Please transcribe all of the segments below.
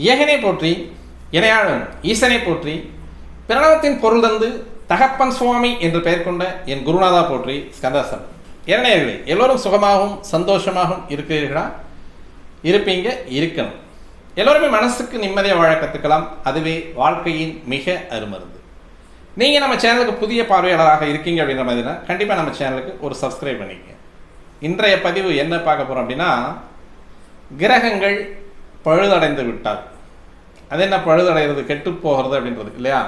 ஏகனை போற்றி இணையாளன் ஈசனை போற்றி பிரணவத்தின் பொருள் தந்து தகப்பன் சுவாமி என்று பெயர் கொண்ட என் குருநாதா போற்றி ஸ்கந்தாசன். இறைநேயர்களே, எல்லோரும் சுகமாகவும் சந்தோஷமாகவும் இருக்கிறீர்களா? இருப்பீங்க, இருக்கணும். எல்லோருமே மனசுக்கு நிம்மதியாக வாழ கற்றுக்கலாம். அதுவே வாழ்க்கையின் மிக அருமருந்து. நீங்கள் நம்ம சேனலுக்கு புதிய பார்வையாளராக இருக்கீங்க அப்படின்ற மாதிரினா கண்டிப்பாக நம்ம சேனலுக்கு ஒரு சப்ஸ்கிரைப் பண்ணிக்கங்க. இன்றைய பதிவு என்ன பார்க்க போகிறோம் அப்படின்னா, கிரகங்கள் பழுதடைந்து விட்டால் அது என்ன பழுதடைகிறது, கெட்டு போகிறது அப்படின்றது இல்லையா?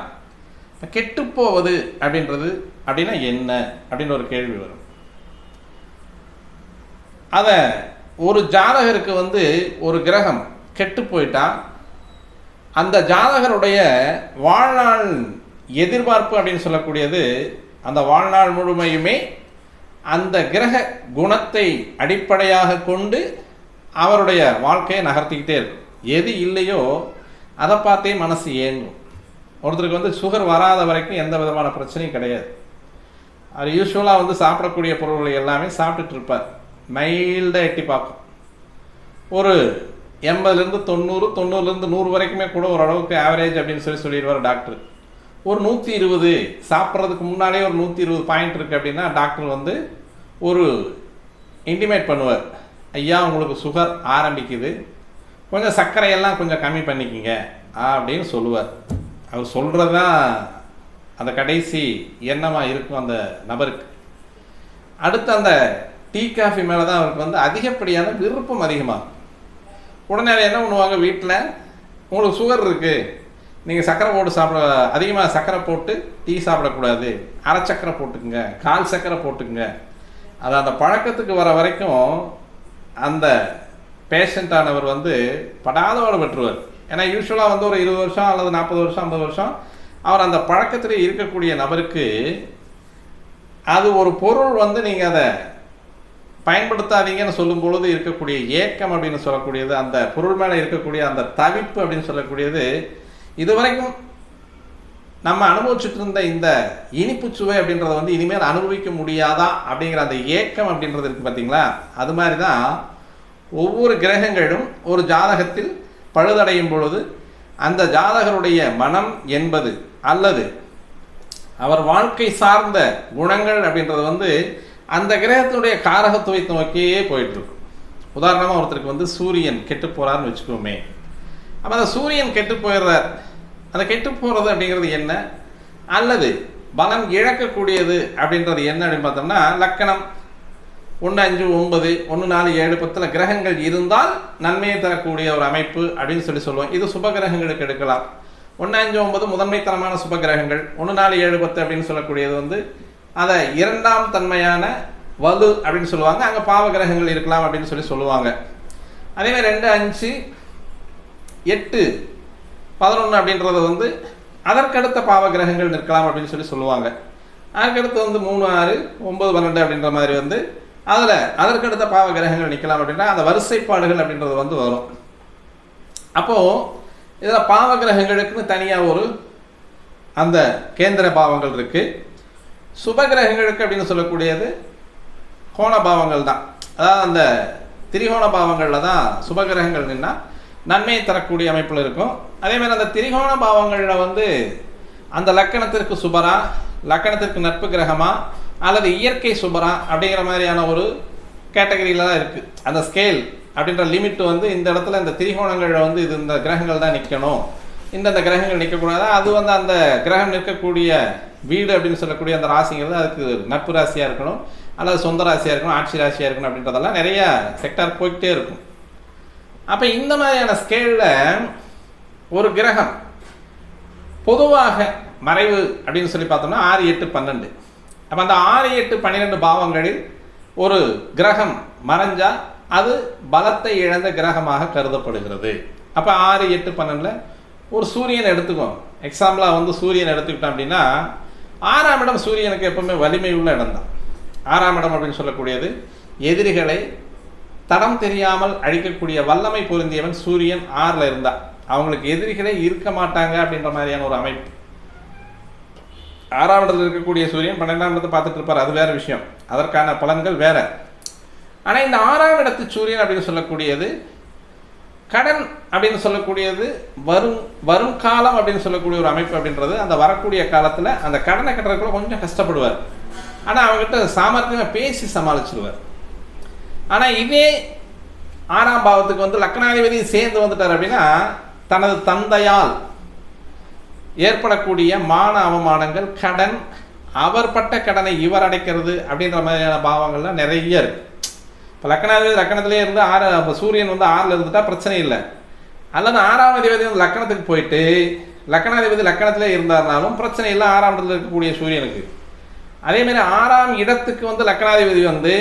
கெட்டுப்போவது அப்படின்னா என்ன அப்படின்னு ஒரு கேள்வி வரும். அதை ஒரு ஜாதகருக்கு ஒரு கிரகம் கெட்டு போயிட்டா அந்த ஜாதகருடைய வாழ்நாள் எதிர்பார்ப்பு அப்படின்னு சொல்லக்கூடியது, அந்த வாழ்நாள் முழுமையுமே அந்த கிரக குணத்தை அடிப்படையாக கொண்டு அவருடைய வாழ்க்கையை நகர்த்திக்கிட்டே இருக்கும். எது இல்லையோ அதை பார்த்தே மனசு ஏங்கும். ஒருத்தருக்கு சுகர் வராத வரைக்கும் எந்த விதமான பிரச்சனையும் கிடையாது. அவர் யூஸ்வலாக சாப்பிடக்கூடிய பொருள்களை எல்லாமே சாப்பிட்டுட்டு இருப்பார். மைல்டாக எட்டி பார்க்கும். ஒரு 80லேருந்து 90, 90லேருந்து 100 வரைக்குமே கூட ஓரளவுக்கு ஆவரேஜ் அப்படின்னு சொல்லிடுவார் டாக்டர். ஒரு 120 சாப்பிட்றதுக்கு முன்னாலே ஒரு 120 பாயிண்ட் இருக்குது அப்படின்னா டாக்டர் ஒரு இன்டிமேட் பண்ணுவார். ஐயா, உங்களுக்கு சுகர் ஆரம்பிக்குது, கொஞ்சம் சர்க்கரையெல்லாம் கொஞ்சம் கம்மி பண்ணிக்கிங்க அப்படின்னு சொல்லுவார். அவர் சொல்கிறது தான் அந்த கடைசி எண்ணமாக இருக்கும் அந்த நபருக்கு. அடுத்து அந்த டீ காஃபி மேலே தான் அவருக்கு அதிகப்படியான விருப்பம் அதிகமாகும். உடனே என்ன பண்ணுவாங்க, வீட்டில் உங்களுக்கு சுகர் இருக்குது, நீங்கள் சர்க்கரை போட்டு அதிகமாக சர்க்கரை போட்டு டீ சாப்பிடக்கூடாது, அரை சர்க்கரை போட்டுக்குங்க, கால் சர்க்கரை போட்டுக்குங்க. அது அந்த பழக்கத்துக்கு வர வரைக்கும் அந்த பேஷண்ட்டானவர் படாத பாடுபட்டுருவார். ஏன்னா யூஸ்வலாக ஒரு 20 வருஷம் அல்லது 40 வருஷம் 50 வருஷம் அவர் அந்த பழக்கத்தில் இருக்கக்கூடிய நபருக்கு அது ஒரு பொருள் நீங்கள் அதை பயன்படுத்தாதீங்கன்னு சொல்லும் பொழுது இருக்கக்கூடிய ஏக்கம் அப்படின்னு சொல்லக்கூடியது, அந்த பொருள் மேலே இருக்கக்கூடிய அந்த தவிப்பு அப்படின்னு சொல்லக்கூடியது, இதுவரைக்கும் நம்ம அனுபவிச்சுட்டு இருந்த இந்த இனிப்பு சுவை அப்படின்றத இனிமேல் அனுபவிக்க முடியாதா அப்படிங்கிற அந்த ஏக்கம் அப்படின்றது இருக்குது பார்த்தீங்களா? அது மாதிரி தான் ஒவ்வொரு கிரகங்களும் ஒரு ஜாதகத்தில் பழுதடையும் பொழுது அந்த ஜாதகருடைய மனம் என்பது அல்லது அவர் வாழ்க்கை சார்ந்த குணங்கள் அப்படின்றது அந்த கிரகத்தினுடைய காரகத்துவத்தை நோக்கியே போயிட்டுருக்கும். உதாரணமாக ஒருத்தருக்கு சூரியன் கெட்டு போகிறாருன்னு வச்சுக்கோமே. அப்போ அந்த சூரியன் கெட்டு போயிடுறார். அந்த கெட்டு போகிறது அப்படிங்கிறது என்ன, அல்லது பலம் இழக்கக்கூடியது அப்படின்றது என்ன அப்படின்னு பார்த்தோம்னா, லக்கணம் 1, 5, 9, 1, 4, 7, 10 கிரகங்கள் இருந்தால் நன்மையை தரக்கூடிய ஒரு அமைப்பு அப்படின்னு சொல்லுவோம். இது சுப கிரகங்களுக்கு எடுக்கலாம். 1, 5, 9 முதன்மைத்தனமான சுப கிரகங்கள். 1, 4, 7, 10 அப்படின்னு சொல்லக்கூடியது அதை இரண்டாம் தன்மையான வலு அப்படின்னு சொல்லுவாங்க. அங்கே பாவ கிரகங்கள் இருக்கலாம் அப்படின்னு சொல்லுவாங்க. அதேமாதிரி 2, 5, 8, 11 அப்படின்றது அதற்கடுத்த பாவ கிரகங்கள் நிற்கலாம் அப்படின்னு சொல்லுவாங்க. அதுக்கடுத்து 3, 6, 9, 12 அப்படின்ற மாதிரி அதில் அதற்கடுத்த பாவ கிரகங்கள் நிற்கலாம் அப்படின்னா அந்த வரிசைப்பாடுகள் அப்படின்றது வரும். அப்போது இதில் பாவ கிரகங்களுக்குன்னு தனியாக அந்த கேந்திர பாவங்கள் இருக்குது. சுப கிரகங்களுக்கு அப்படின்னு சொல்லக்கூடியது கோண பாவங்கள் தான். அதாவது அந்த திரிகோண பாவங்களில் தான் சுப கிரகங்கள் நின்னா நன்மையை தரக்கூடிய அமைப்பில் இருக்கும். அதேமாதிரி அந்த திரிகோண பாவங்களில் அந்த லக்கணத்திற்கு சுபரா, லக்கணத்திற்கு நட்பு கிரகமா அல்லது இயற்கை சுபரா அப்படிங்கிற மாதிரியான ஒரு கேட்டகரியில் தான் இருக்குது. அந்த ஸ்கேல் அப்படின்ற லிமிட் இந்த இடத்துல இந்த திரிகோணங்களில் இது இந்த கிரகங்கள் தான் நிற்கணும், இந்தந்த கிரகங்கள் நிற்கக்கூடாது. அது அந்த கிரகம் நிற்கக்கூடிய வீடு அப்படின்னு சொல்லக்கூடிய அந்த ராசிங்கிறது அதுக்கு நட்பு ராசியாக இருக்கணும் அல்லது சொந்த ராசியாக இருக்கணும், ஆட்சி ராசியாக இருக்கணும் அப்படின்றதெல்லாம் நிறைய செக்டார் போய்கிட்டே இருக்கும். அப்போ இந்த மாதிரியான ஸ்கேலில் ஒரு கிரகம் பொதுவாக மறைவு அப்படின்னு பார்த்தோம்னா 6, 8, 12. அப்போ அந்த 6, 8, 12 பாவங்களில் ஒரு கிரகம் மறைஞ்சால் அது பலத்தை இழந்த கிரகமாக கருதப்படுகிறது. அப்போ 6, 8, 12 ஒரு சூரியன் எடுத்துக்கோம். எக்ஸாம்பிளாக சூரியன் எடுத்துக்கிட்டோம் அப்படின்னா 6ஆம் இடம் சூரியனுக்கு எப்பவுமே வலிமை உள்ள இடம் தான். 6ஆம் இடம் அப்படின்னு சொல்லக்கூடியது எதிரிகளை தடம் தெரியாமல் அழிக்கக்கூடிய வல்லமை பொருந்தியவன் சூரியன் 6ல் இருந்தால் அவங்களுக்கு எதிரிகளே இருக்க மாட்டாங்க அப்படின்ற மாதிரியான ஒரு அமைப்பு. 6ஆம் இடத்துல இருக்கக்கூடிய சூரியன் 12ஆம் இடத்தை பார்த்துட்டு இருப்பார், அது வேறு விஷயம், அதற்கான பலன்கள் வேற. ஆனால் இந்த 6ஆம் இடத்து சூரியன் அப்படின்னு சொல்லக்கூடியது கடன் அப்படின்னு சொல்லக்கூடியது வரும் காலம் அப்படின்னு சொல்லக்கூடிய ஒரு அமைப்பு அப்படின்றது அந்த வரக்கூடிய காலத்தில் அந்த கடனை கட்டுறதுக்குள்ள கொஞ்சம் கஷ்டப்படுவார். ஆனால் அவங்ககிட்ட சாமர்த்தியமாக பேசி சமாளிச்சிருவார். ஆனால் இதே 6ஆம் பாவத்துக்கு வந்து லக்னாதிபதி சேர்ந்து வந்துட்டார் அப்படின்னா தனது தந்தையால் ஏற்படக்கூடிய மான அவமானங்கள், கடன், அவர் பட்ட கடனை இவர் அடைக்கிறது அப்படின்ற மாதிரியான பாவங்கள்லாம் நிறைய இருக்கு. இப்போ லக்னாதிபதி லக்கணத்திலே இருந்து இப்போ சூரியன் வந்து 6ல் இருந்துட்டா பிரச்சனை இல்லை. அல்லது 6ஆம் அதிபதி வந்து லக்கணத்துக்கு போயிட்டு லக்னாதிபதி லக்கணத்திலே இருந்தாருனாலும் பிரச்சனை இல்லை 6ஆம் இடத்துல இருக்கக்கூடிய சூரியனுக்கு. அதேமாதிரி 6ஆம் இடத்துக்கு வந்து லக்னாதிபதி வந்து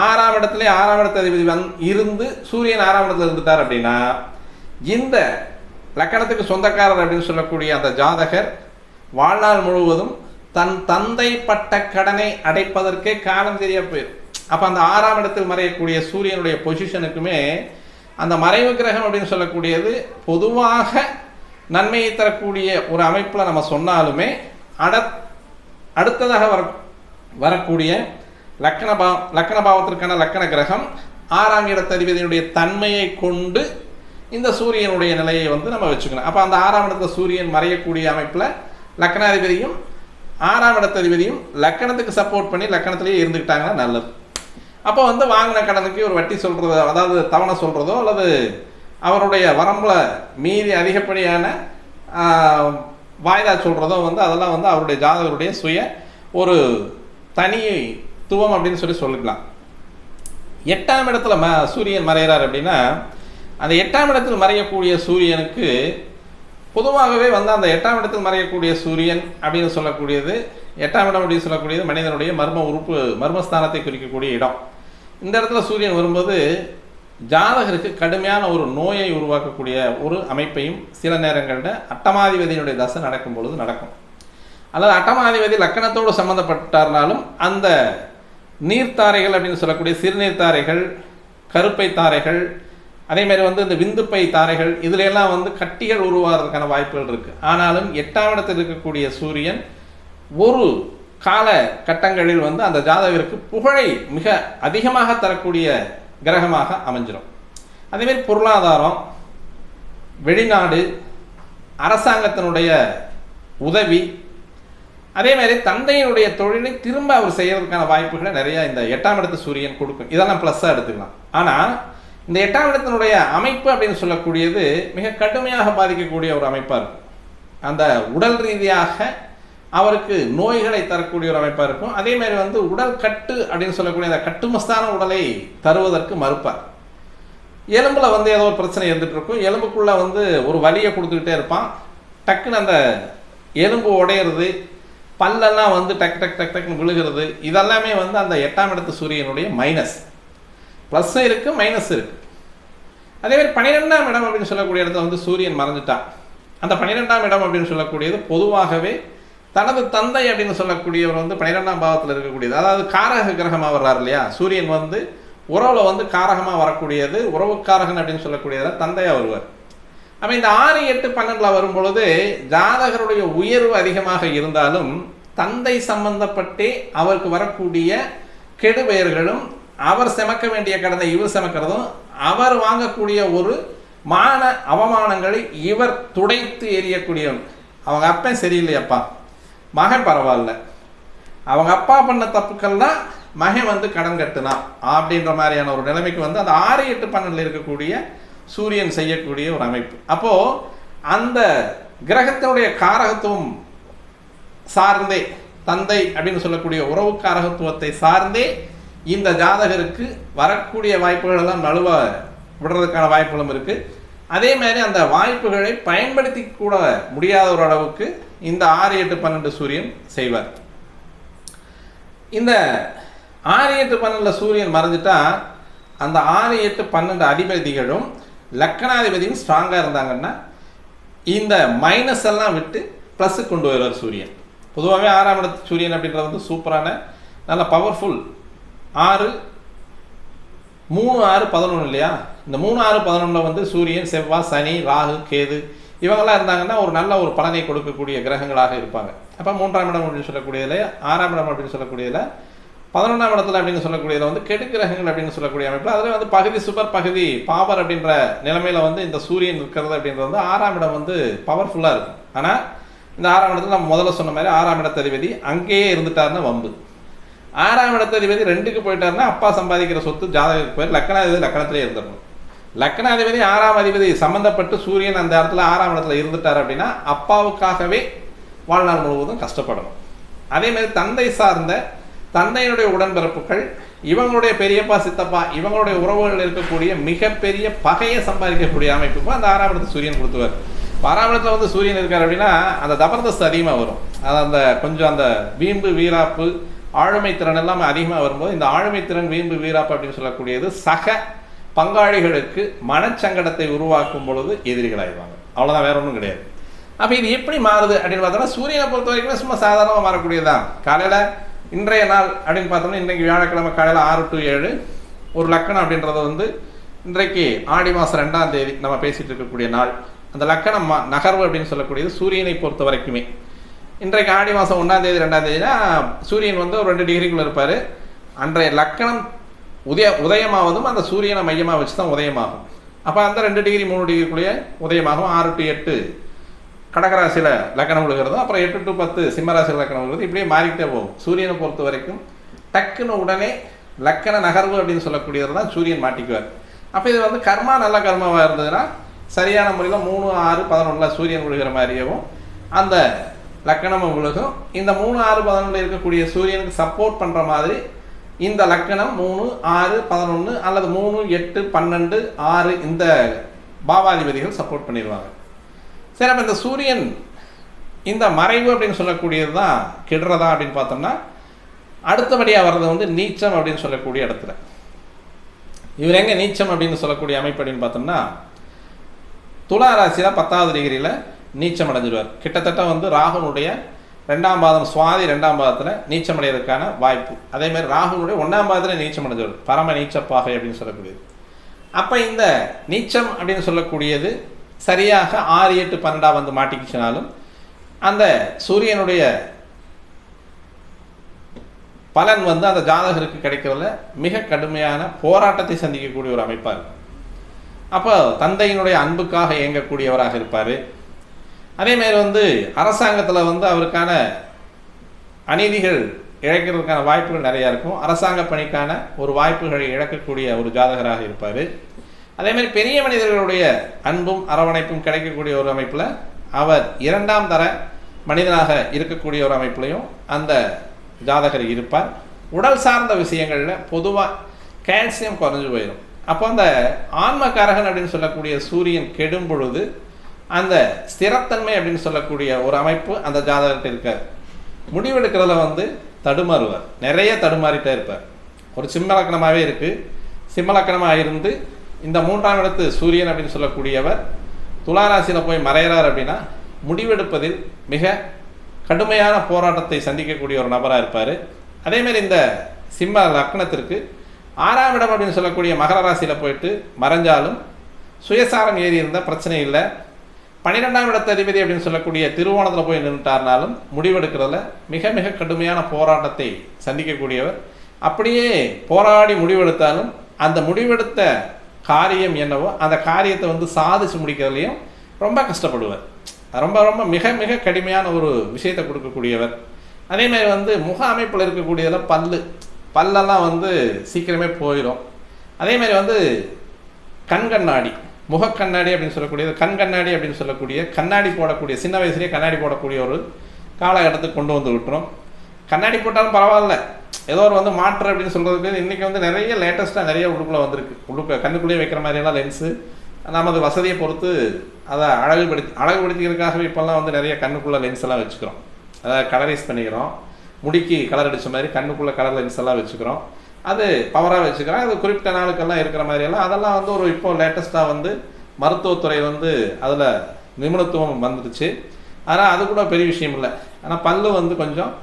6ஆம் இடத்துல 6ஆம் இடத்து அதிபதி இருந்து சூரியன் 6ஆம் இடத்துல இருந்துட்டார் அப்படின்னா இந்த லக்கணத்துக்கு சொந்தக்காரர் அப்படின்னு சொல்லக்கூடிய அந்த ஜாதகர் வாழ்நாள் முழுவதும் தன் தந்தை பட்ட கடனை அடைப்பதற்கே காலம் தெரிய போயிடும். அப்போ அந்த 6ஆம் இடத்தில் மறையக்கூடிய சூரியனுடைய பொசிஷனுக்குமே அந்த மறைவு கிரகம் அப்படின்னு சொல்லக்கூடியது பொதுவாக நன்மையை தரக்கூடிய ஒரு அமைப்பில் நம்ம சொன்னாலுமே அடுத்ததாக வரக்கூடிய லக்கண பாவத்திற்கான லக்கண கிரகம் 6ஆம் இடத்து அதிபதியினுடைய தன்மையை கொண்டு இந்த சூரியனுடைய நிலையை வந்து நம்ம வச்சுக்கணும். அப்போ அந்த 6ஆம் இடத்துல சூரியன் மறையக்கூடிய அமைப்பில் லக்னாதிபதியும் 6ஆம் இடத்து அதிபதியும் லக்கணத்துக்கு சப்போர்ட் பண்ணி லக்கணத்திலேயே இருந்துக்கிட்டாங்கன்னா நல்லது. அப்போ வந்து வாங்கின கடனுக்கு ஒரு வட்டி சொல்கிறதோ, அதாவது தவணை சொல்கிறதோ, அல்லது அவருடைய வரம்பில் மீறி அதிகப்படியான வாய்தா சொல்கிறதோ வந்து அதெல்லாம் வந்து அவருடைய ஜாதகருடைய சுய ஒரு தனித்துவம் அப்படின்னு சொல்லிக்கலாம். 8ஆம் இடத்துல சூரியன் மறைகிறார் அப்படின்னா அந்த 8ஆம் இடத்தில் மறையக்கூடிய சூரியனுக்கு பொதுவாகவே வந்து அந்த 8ஆம் இடத்தில் மறையக்கூடிய சூரியன் அப்படின்னு சொல்லக்கூடியது 8ஆம் இடம் அப்படின்னு சொல்லக்கூடியது மனிதனுடைய மர்மஸ்தானத்தை குறிக்கக்கூடிய இடம். இந்த இடத்துல சூரியன் வரும்போது ஜாதகருக்கு கடுமையான ஒரு நோயை உருவாக்கக்கூடிய ஒரு அமைப்பையும் சில நேரங்களில் அட்டமாதிபதியினுடைய தசை நடக்கும் பொழுது நடக்கும். அல்லது அட்டமாதிபதி லக்கணத்தோடு சம்மந்தப்பட்டார்னாலும் அந்த நீர்த்தாரைகள் அப்படின்னு சொல்லக்கூடிய சிறுநீர்த்தாரைகள், கருப்பை தாரைகள், அதேமாதிரி வந்து இந்த விந்துப்பை தாரைகள், இதுலெல்லாம் வந்து கட்டிகள் உருவாகிறதுக்கான வாய்ப்புகள் இருக்குது. ஆனாலும் 8ஆம் இடத்தில் இருக்கக்கூடிய சூரியன் ஒரு கால கட்டங்களில் வந்து அந்த ஜாதகருக்கு புகழை மிக அதிகமாக தரக்கூடிய கிரகமாக அமைஞ்சிடும். அதேமாதிரி பொருளாதாரம், வெளிநாடு, அரசாங்கத்தினுடைய உதவி, அதேமாதிரி தந்தையினுடைய தொழிலை திரும்ப அவர் செய்யறதுக்கான வாய்ப்புகளை நிறைய இந்த 8ஆம் இடத்து சூரியன் கொடுக்கும். இதெல்லாம் ப்ளஸ்ஸாக எடுத்துக்கலாம். ஆனால் இந்த 8ஆம் இடத்தினுடைய அமைப்பு அப்படின்னு சொல்லக்கூடியது மிக கடுமையாக பாதிக்கக்கூடிய ஒரு அமைப்பாக இருக்கும். அந்த உடல் ரீதியாக அவருக்கு நோய்களை தரக்கூடிய ஒரு அமைப்பாக இருக்கும். அதேமாதிரி வந்து உடல் கட்டு அப்படின்னு சொல்லக்கூடிய அந்த கட்டுமஸ்தான உடலை தருவதற்கு மறுப்பார். எலும்பில் வந்து ஏதோ ஒரு பிரச்சனை இருந்துகிட்டு இருக்கும். எலும்புக்குள்ளே வந்து ஒரு வலியை கொடுத்துக்கிட்டே இருப்பான். டக்குன்னு அந்த எலும்பு உடையிறது, பல்லெல்லாம் வந்து டக்குன்னு விழுகிறது. இதெல்லாமே வந்து அந்த 8ஆம் இடத்து சூரியனுடைய மைனஸ். ப்ளஸ்ஸும் இருக்குது, மைனஸ் இருக்குது. அதேமாதிரி 12ஆம் இடம் அப்படின்னு சொல்லக்கூடிய இடத்துல வந்து சூரியன் மறைஞ்சிட்டான். அந்த 12ஆம் இடம் அப்படின்னு சொல்லக்கூடியது பொதுவாகவே தனது தந்தை அப்படின்னு சொல்லக்கூடியவர் வந்து 12ஆம் பாவத்தில் இருக்கக்கூடியது. அதாவது காரக கிரகமாக வர்றார் இல்லையா, சூரியன் வந்து உறவில் வந்து காரகமாக வரக்கூடியது, உறவுக்காரகன் அப்படின்னு சொல்லக்கூடியதில் தந்தையாக வருவார். அப்போ இந்த 6, 8, 12 வரும் பொழுது ஜாதகருடைய உயர்வு அதிகமாக இருந்தாலும் தந்தை சம்பந்தப்பட்டே அவருக்கு வரக்கூடிய கெடு பெயர்களும், அவர் செமக்க வேண்டிய கடனை இவர் செமக்கிறதும், அவர் வாங்கக்கூடிய ஒரு மான அவமானங்களை இவர் துடைத்து எறியக்கூடியவன். அவங்க அப்பன் சரியில்லையப்பா, மகன் பரவாயில்ல, அவங்க அப்பா பண்ண தப்புக்கள்லாம் மகன் வந்து கடன் கட்டுனான் அப்படின்ற மாதிரியான ஒரு நிலைமைக்கு வந்து அந்த 6, 8, 12 இருக்கக்கூடிய சூரியன் செய்யக்கூடிய ஒரு அமைப்பு. அப்போது அந்த கிரகத்தினுடைய காரகத்துவம் சார்ந்தே, தந்தை அப்படின்னு சொல்லக்கூடிய உறவு காரகத்துவத்தை சார்ந்தே இந்த ஜாதகருக்கு வரக்கூடிய வாய்ப்புகள் எல்லாம் நழுவ விடுறதுக்கான வாய்ப்புகளும் இருக்குது. அதே மாதிரி அந்த வாய்ப்புகளை பயன்படுத்தி கூட முடியாத ஒரு அளவுக்கு இந்த 6, 8, 12 சூரியன் செய்வார். இந்த 6, 8, 12 சூரியன் மறைஞ்சிட்டா அந்த 6, 8, 12 அதிபதிகளும் லக்கணாதிபதியும் ஸ்ட்ராங்காக இருந்தாங்கன்னா இந்த மைனஸ் எல்லாம் விட்டு ப்ளஸ்ஸுக்கு கொண்டு வருவார் சூரியன். பொதுவாகவே 6ஆம் இடத்து சூரியன் அப்படின்றது வந்து சூப்பரான நல்ல பவர்ஃபுல். 6, 3, 6, 11 இல்லையா, இந்த 3, 6, 11 வந்து சூரியன், செவ்வாய், சனி, ராகு, கேது இவங்கெல்லாம் இருந்தாங்கன்னா ஒரு நல்ல ஒரு பலனை கொடுக்கக்கூடிய கிரகங்களாக இருப்பாங்க. அப்போ 3ஆம் இடம் அப்படின்னு சொல்லக்கூடியதில், 6ஆம் இடம் அப்படின்னு சொல்லக்கூடியதில் 11ஆம் இடத்துல அப்படின்னு சொல்லக்கூடியதில் வந்து கெடுக்கிரகங்கள் அப்படின்னு சொல்லக்கூடிய அமைப்பில் அதில் வந்து பகுதி சுபர் பகுதி பாவர் அப்படின்ற நிலைமையில் வந்து இந்த சூரியன் இருக்கிறது அப்படின்றது வந்து 6ஆம் இடம் வந்து பவர்ஃபுல்லாக இருக்கும். ஆனால் இந்த 6ஆம் இடத்துல நம்ம முதல்ல சொன்ன மாதிரி 6ஆம் இடத்ததிபதி அங்கேயே இருந்துட்டாருன்னா வம்பு. 6ஆம் இடத்ததிபதி 2க்கு போயிட்டாருன்னா அப்பா சம்பாதிக்கிற சொத்து ஜாதகத்துக்கு போய் லக்னாதிபதி லக்கணத்திலே இருந்துடணும். லக்னாதிபதி 6ஆம் அதிபதி சம்மந்தப்பட்டு சூரியன் அந்த இடத்துல 6ஆம் இடத்துல இருந்துட்டார் அப்படின்னா அப்பாவுக்காகவே வாழ்நாள் முழுவதும் கஷ்டப்படணும். அதேமாதிரி தந்தை சார்ந்த தந்தையினுடைய உடன்பிறப்புகள், இவங்களுடைய பெரியப்பா சித்தப்பா, இவங்களுடைய உறவுகள் இருக்கக்கூடிய மிகப்பெரிய பகையை சம்பாதிக்கக்கூடிய அமைப்புக்கும் அந்த 6ஆம் இடத்துல சூரியன் கொடுத்துவார். 6ஆம் இடத்துல வந்து சூரியன் இருக்கார் அப்படின்னா அந்த ஜபர்தஸ்த் அதிகமாக வரும். அது அந்த கொஞ்சம் அந்த வீம்பு வீராப்பு ஆளுமை திறன் எல்லாமே அதிகமாக வரும்போது இந்த ஆளுமை திறன் வீம்பு வீராப்பு அப்படின்னு சொல்லக்கூடியது சக பங்காளிகளுக்கு மனச்சங்கடத்தை உருவாக்கும் பொழுது எதிரிகளாயிடுவாங்க. அவ்வளோதான், வேற ஒன்றும் கிடையாது. அப்போ இது எப்படி மாறுது அப்படின்னு பார்த்தோம்னா சூரியனை பொறுத்த வரைக்கும் சும்மா சாதாரணமாக மாறக்கூடியதுதான். காலையில் இன்றைய நாள் அப்படின்னு பார்த்தோம்னா இன்றைக்கு வியாழக்கிழமை காலையில் 6 to 7 ஒரு லக்கணம் அப்படின்றது வந்து இன்றைக்கு ஆடி மாதம் 2ஆம் தேதி நம்ம பேசிகிட்டு இருக்கக்கூடிய நாள். அந்த லக்கணம் நகர்வு அப்படின்னு சொல்லக்கூடியது சூரியனை பொறுத்த வரைக்குமே இன்றைக்கு ஆடி மாதம் 1ஆம் தேதி 2ஆம் தேதினா சூரியன் வந்து ஒரு 2 டிகிரிக்குள்ளே இருப்பார். அன்றைய லக்கணம் உதயமாவதும் அந்த சூரியனை மையமாக வச்சு தான் உதயமாகும். அப்போ அந்த 2 டிகிரி 3 டிகிரிக்குள்ளேயே உதயமாகும். 6 to 8 கடகராசியில் லக்கணம் விழுகிறதும், அப்புறம் 8 to 10 சிம்மராசியில் லக்கணம் விழுகிறது. இப்படியே மாறிக்கிட்டே போகும். சூரியனை பொறுத்த வரைக்கும் டக்குன்னு உடனே லக்கண நகர்வு அப்படின்னு சொல்லக்கூடியது தான் சூரியன் மாட்டிக்குவார். அப்போ இது வந்து கர்மா நல்ல கர்மாவாக இருந்ததுன்னா சரியான முறையில் 3, 6, 11 சூரியன் விழுகிற மாதிரியும் அந்த லக்கணமும் விழுகும். இந்த 3, 6, 11 இருக்கக்கூடிய சூரியனுக்கு சப்போர்ட் பண்ணுற மாதிரி இந்த லக்கணம் 3, 6, 11 அல்லது 3, 8, 12, 6 இந்த பாவாதிபதிகள் சப்போர்ட் பண்ணிடுவாங்க. சரி, அப்போ இந்த சூரியன் இந்த மறைவு அப்படின்னு சொல்லக்கூடியது தான் கெடுறதா அப்படின்னு பார்த்தோம்னா அடுத்தபடியாக வர்றது வந்து நீச்சம் அப்படின்னு சொல்லக்கூடிய இடத்துல. இவர் எங்கே நீச்சம் அப்படின்னு சொல்லக்கூடிய அமைப்பு அப்படின்னு பார்த்தோம்னா துலா ராசியில் 10வது டிகிரியில் நீச்சம் அடைஞ்சிடுவார். கிட்டத்தட்ட வந்து ராகுனுடைய 2ஆம் பாதம் சுவாதி 2ஆம் பாதத்தில் நீச்சம் அடைகிறதுக்கான வாய்ப்பு. அதேமாதிரி ராகுனுடைய 1ஆம் பாதத்தில் நீச்சம் அடைஞ்சிடுவார், பரம நீச்சப்பாகை அப்படின்னு சொல்லக்கூடியது. அப்போ இந்த நீச்சம் அப்படின்னு சொல்லக்கூடியது சரியாக 6, 8, 12 வந்து மாட்டிக்கிச்சினாலும் அந்த சூரியனுடைய பலன் வந்து அந்த ஜாதகருக்கு கிடைக்கிறதுல மிக கடுமையான போராட்டத்தை சந்திக்கக்கூடிய ஒரு அமைப்பாக இருக்கும். அப்போ தந்தையினுடைய அன்புக்காக இயங்கக்கூடியவராக இருப்பார். அதேமாதிரி வந்து அரசாங்கத்தில் வந்து அவருக்கான அநீதிகள் இழக்கிறதுக்கான வாய்ப்புகள் நிறையா இருக்கும். அரசாங்க பணிக்கான ஒரு வாய்ப்புகளை இழக்கக்கூடிய ஒரு ஜாதகராக இருப்பார். அதேமாதிரி பெரிய மனிதர்களுடைய அன்பும் அரவணைப்பும் கிடைக்கக்கூடிய ஒரு அமைப்பில் அவர் 2ஆம் தர மனிதனாக இருக்கக்கூடிய ஒரு அமைப்புலையும் அந்த ஜாதகர் இருப்பார். உடல் சார்ந்த விஷயங்களில் பொதுவாக கால்சியம் குறைஞ்சு போயிடும். அப்போ அந்த ஆன்மகாரகன் அப்படின்னு சொல்லக்கூடிய சூரியன் கெடும் பொழுது அந்த ஸ்திரத்தன்மை அப்படின்னு சொல்லக்கூடிய ஒரு அமைப்பு அந்த ஜாதகத்தில் இருக்கார். முடிவெடுக்கிறதுல வந்து தடுமாறுவார், நிறைய தடுமாறிட்டே இருப்பார். ஒரு சிம்மலக்கணமாகவே இருக்குது. சிம்மலக்கணமாக இருந்து இந்த 3ஆம் இடத்து சூரியன் அப்படின்னு சொல்லக்கூடியவர் துளாராசியில் போய் மறைகிறார் அப்படின்னா முடிவெடுப்பதில் மிக கடுமையான போராட்டத்தை சந்திக்கக்கூடிய ஒரு நபராக இருப்பார். அதேமாதிரி இந்த சிம்ம லக்னத்திற்கு 6ஆம் இடம் அப்படின்னு சொல்லக்கூடிய மகர ராசியில் போயிட்டு மறைஞ்சாலும் சுயசாரம் ஏறி இருந்தால் பிரச்சனை இல்லை. 12ஆம் இடத்து அதிபதி அப்படின்னு சொல்லக்கூடிய திருவோணத்தில் போய் நின்றுட்டார்னாலும் முடிவெடுக்கிறதுல மிக மிக கடுமையான போராட்டத்தை சந்திக்கக்கூடியவர். அப்படியே போராடி முடிவெடுத்தாலும் அந்த முடிவெடுத்த காரியம் என்னவோ அந்த காரியத்தை வந்து சாதிச்சு முடிக்கிறதுலையும் ரொம்ப கஷ்டப்படுவார். ரொம்ப ரொம்ப மிக மிக கடுமையான ஒரு விஷயத்தை கொடுக்கக்கூடியவர். அதேமாதிரி வந்து முக அமைப்பில் இருக்கக்கூடியதில் பல்லெல்லாம் வந்து சீக்கிரமே போயிடும். அதேமாதிரி வந்து கண்கண்ணாடி, முகக்கண்ணாடி அப்படின்னு சொல்லக்கூடியது, கண்கண்ணாடி அப்படின்னு சொல்லக்கூடிய கண்ணாடி போடக்கூடிய சின்ன வயசுலேயே கண்ணாடி போடக்கூடிய ஒரு காலகட்டத்துக்கு கொண்டு வந்து விட்டுரும். கண்ணாடி போட்டாலும் பரவாயில்ல, ஏதோ ஒரு வந்து மாற்று அப்படின்னு சொல்கிறதுக்கு இன்றைக்கி வந்து நிறைய லேட்டஸ்ட்டாக நிறைய உள்ளுக்குள்ளே வந்திருக்கு. கண்ணுக்குள்ளேயே வைக்கிற மாதிரியெல்லாம் லென்ஸு நமது வசதியை பொறுத்து அதை அழகுபடுத்திக்கிறதுக்காகவே இப்போல்லாம் வந்து நிறைய கண்ணுக்குள்ளே லென்ஸ் எல்லாம் வச்சுக்கிறோம். அதை கலரைஸ் பண்ணிக்கிறோம். முடிக்கு கலர் அடித்த மாதிரி கண்ணுக்குள்ளே கலர் லென்ஸ் எல்லாம் வச்சுக்கிறோம். அது பவராக வச்சுக்கிறோம். அது குறிப்பிட்ட நாளுக்கெல்லாம் இருக்கிற மாதிரியெல்லாம் அதெல்லாம் வந்து ஒரு இப்போ லேட்டஸ்ட்டாக வந்து மருத்துவத்துறை வந்து அதில் நிபுணத்துவம் வந்துடுச்சு. ஆனால் அது கூட பெரிய விஷயம் இல்லை. ஆனால் பல்லு வந்து கொஞ்சம்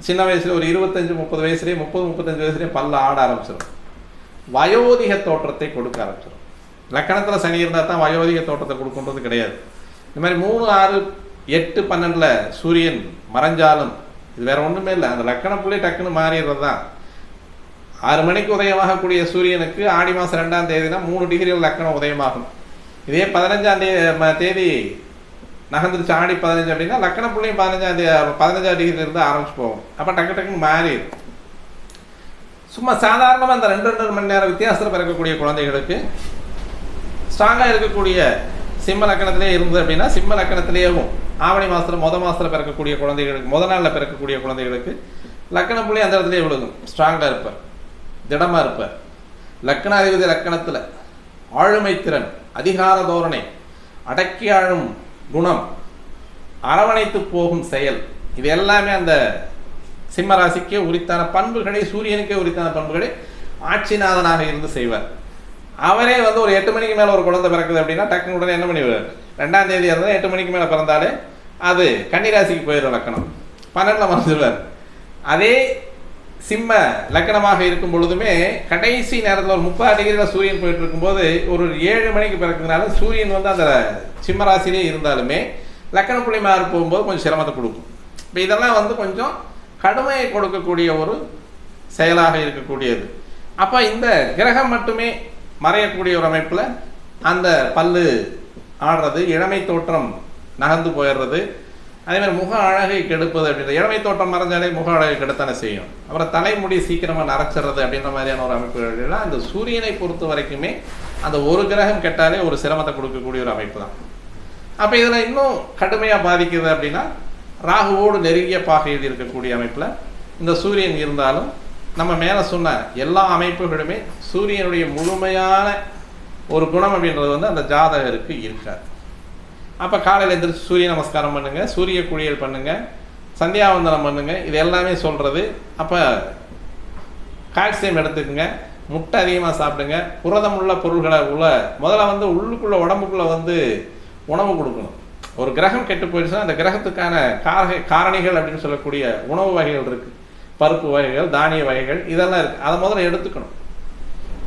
சின்ன வயசுல ஒரு 25-30 வயசுலேயே 30-35 வயசுலேயே பல்ல ஆட ஆரம்பிச்சிடும். வயோதிக தோற்றத்தை கொடுக்க ஆரம்பிச்சிடும். லக்கணத்தில் சனி இருந்தால் தான் வயோதிக தோற்றத்தை கொடுக்குன்றது கிடையாது. இந்த மாதிரி 3, 6, 8, 12 சூரியன் மறைஞ்சாலும் இது வேற ஒன்றுமே இல்லை. அந்த லக்கணப்புள்ளே டக்குன்னு மாறிடுறது தான். 6 மணிக்கு உதயமாகக்கூடிய சூரியனுக்கு ஆடி மாதம் 2ஆம் தேதினா 3 டிகிரியில் லக்னம் உதயமாகும். இதே 15ஆம் தேதி நகர்ந்துருச்சு ஆடி 15 அப்படின்னா லக்ன புள்ளியும் 15ஆம் டிகிரியிலிருந்து ஆரம்பிச்சு போகும். அப்போ டக்குன்னு மாறிடும். சும்மா சாதாரணமாக அந்த 2 மணி நேரம் வித்தியாசத்தில் பிறக்கக்கூடிய குழந்தைகளுக்கு ஸ்ட்ராங்காக இருக்கக்கூடிய சிம்ம லக்கணத்திலே இருந்தது அப்படின்னா சிம்ம லக்கணத்திலேயும் ஆவணி மாதத்தில் மாதத்தில் பிறக்கக்கூடிய குழந்தைகளுக்கு நாளில் பிறக்கக்கூடிய குழந்தைகளுக்கு லக்கண புள்ளி அந்த இடத்துலேயே விழுகும். ஸ்ட்ராங்காக இருப்பார், திடமாக இருப்பார். லக்கணாதிபதி லக்கணத்தில் ஆளுமை திறன், அதிகார தோரணை, அடக்கி ஆளும் குணம், அரவணைத்து போகும் செயல், இது எல்லாமே அந்த சிம்ம ராசிக்கே உரித்தான பண்புகளை, சூரியனுக்கே உரித்தான பண்புகளை ஆட்சிநாதனாக இருந்து செய்வார். அவரே வந்து ஒரு 8 மணிக்கு மேலே ஒரு குழந்தை பிறக்குது அப்படின்னா டக்குனு உடனே என்ன பண்ணிடுவார், 2ஆம் தேதி இருந்தால் 8 மணிக்கு மேலே பிறந்தாலே அது கன்னிராசிக்கு போயிடும் லக்கணம், 12 மறைஞ்சிடுவார். அதே சிம்ம லக்கணமாக இருக்கும் பொழுதுமே கடைசி நேரத்தில் ஒரு 30 டிகிரியில் சூரியன் போயிட்டு இருக்கும்போது ஒரு 7 மணிக்கு பிறக்கிறதுனால சூரியன் வந்து அந்த சிம்ம ராசிலே இருந்தாலுமே லக்கண புள்ளி மாறி போகும்போது கொஞ்சம் சிரமத்தை கொடுக்கும். இப்போ இதெல்லாம் வந்து கொஞ்சம் கடுமையை கொடுக்கக்கூடிய ஒரு செயலாக இருக்கக்கூடியது. அப்போ இந்த கிரகம் மட்டுமே மறையக்கூடிய ஒரு அமைப்பில் அந்த பல்லு ஆடுறது, இளமை தோற்றம் நகர்ந்து போயிடுறது, அதேமாதிரி முக அழகை கெடுப்பது அப்படின்றது. இளமை தோற்றம் மறைஞ்சாலே முக அழகை கெடுத்தானே செய்யும். அப்புறம் தலைமுடி சீக்கிரமாக நரைச்சிடுறது அப்படின்ற மாதிரியான ஒரு அமைப்புகள்லாம் அந்த சூரியனை பொறுத்த வரைக்குமே அந்த ஒரு கிரகம் கெட்டாலே ஒரு சிரமத்தை கொடுக்கக்கூடிய ஒரு அமைப்பு தான். அப்போ இதில் இன்னும் கடுமையாக பாதிக்குது அப்படின்னா ராகுவோடு நெருங்கிய பாகையில் இருக்கக்கூடிய அமைப்பில் இந்த சூரியன் இருந்தாலும் நம்ம மேலே சொன்ன எல்லா அமைப்புகளுமே சூரியனுடைய முழுமையான ஒரு குணம் அப்படின்றது வந்து அந்த ஜாதகருக்கு இருக்காது. அப்போ காலையில் எழுந்திரிச்சு சூரிய நமஸ்காரம் பண்ணுங்கள், சூரிய குளியல் பண்ணுங்கள், சந்தியாவந்தனம் பண்ணுங்கள், இது எல்லாமே சொல்கிறது. அப்போ கால்சியம் எடுத்துக்கோங்க, முட்டை அதிகமாக சாப்பிடுங்க, புரதம் உள்ள பொருள்களை முதல்ல வந்து உள்ளுக்குள்ளே உடம்புக்குள்ளே வந்து உணவு கொடுக்கணும். ஒரு கிரகம் கெட்டு போயிடுச்சுன்னா அந்த கிரகத்துக்கான காரணிகள் அப்படின்னு சொல்லக்கூடிய உணவு வகைகள் இருக்குது, பருப்பு வகைகள், தானிய வகைகள், இதெல்லாம் இருக்குது. அதை முதல்ல எடுத்துக்கணும்.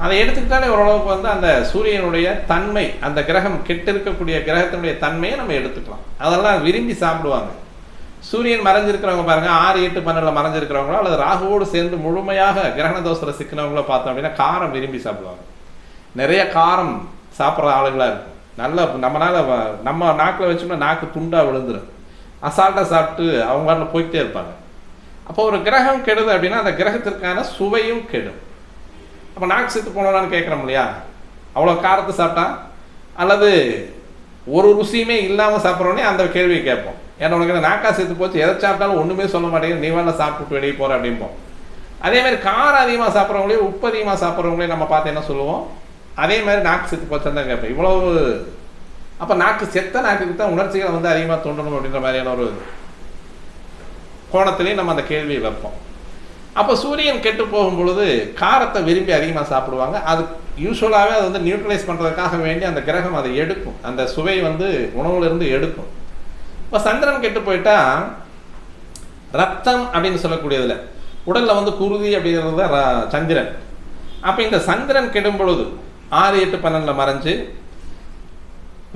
அதை எடுத்துக்கிட்டாலே ஓரளவுக்கு வந்து அந்த சூரியனுடைய தன்மை, அந்த கிரகம் கெட்டு இருக்கக்கூடிய கிரகத்தினுடைய தன்மையை நம்ம எடுத்துக்கலாம். அதெல்லாம் விரும்பி சாப்பிடுவாங்க. சூரியன் மறைஞ்சிருக்கிறவங்க பாருங்கள், 6, 8, 12 மறைஞ்சிருக்கிறவங்களோ அல்லது ராகுவோடு சேர்ந்து முழுமையாக கிரகண தோஷத்தில் சிக்கினவங்களோ பார்த்தோம் அப்படின்னா காரம் விரும்பி சாப்பிடுவாங்க. நிறைய காரம் சாப்பிட்ற ஆளுங்களாக இருக்கும். நம்ம நாக்கில் வச்சோம்னா நாக்கு துண்டாக விழுந்துடும். அசால்ட்டாக சாப்பிட்டு அவங்க போய்கிட்டே இருப்பாங்க. அப்போ ஒரு கிரகம் கெடுது அப்படின்னா அந்த கிரகத்திற்கான சுவையும் கெடும். அப்போ நாக்கு செத்து போனோம்னு கேட்குறோம் இல்லையா, அவ்வளோ காரத்தை சாப்பிட்டா அல்லது ஒரு ருசியுமே இல்லாமல் சாப்பிட்றோன்னே அந்த கேள்வியை கேட்போம். ஏன்னா உனக்கு நாக்கா செத்து போச்சு, எதை சாப்பிட்டாலும் ஒன்றுமே சொல்ல மாட்டேங்குது, நீ வேணா சாப்பிட்டு வெளியே போகிற அப்படிம்போம். அதேமாதிரி காரம் அதிகமாக சாப்பிட்றவங்களையும் உப்பு அதிகமாக சாப்பிட்றவங்களையும் நம்ம பார்த்து என்ன சொல்லுவோம், அதே மாதிரி நாக்கு செத்து போச்சுன்னு தான் கேட்பேன். இவ்வளவு அப்போ நாக்குக்கு தான் உணர்ச்சிகளை வந்து அதிகமாக தோன்றணும் அப்படின்ற மாதிரியான ஒரு கோணத்திலையும் நம்ம அந்த கேள்வியை வைப்போம். அப்போ சூரியன் கெட்டு போகும் பொழுது காரத்தை விரும்பி அதிகமாக சாப்பிடுவாங்க. அது யூஸ்வலாகவே அது வந்து நியூட்ரலைஸ் பண்ணுறதுக்காக வேண்டி அந்த கிரகம் அதை எடுக்கும், அந்த சுவை வந்து உணவுலேருந்து எடுக்கும். இப்போ சந்திரன் கெட்டு போயிட்டா ரத்தம் அப்படின்னு சொல்லக்கூடியதில் உடலில் வந்து குருதி அப்படிங்கிறது தான் சந்திரன். அப்போ இந்த சந்திரன் கெடும் பொழுது 6, 8, 12 மறைஞ்சு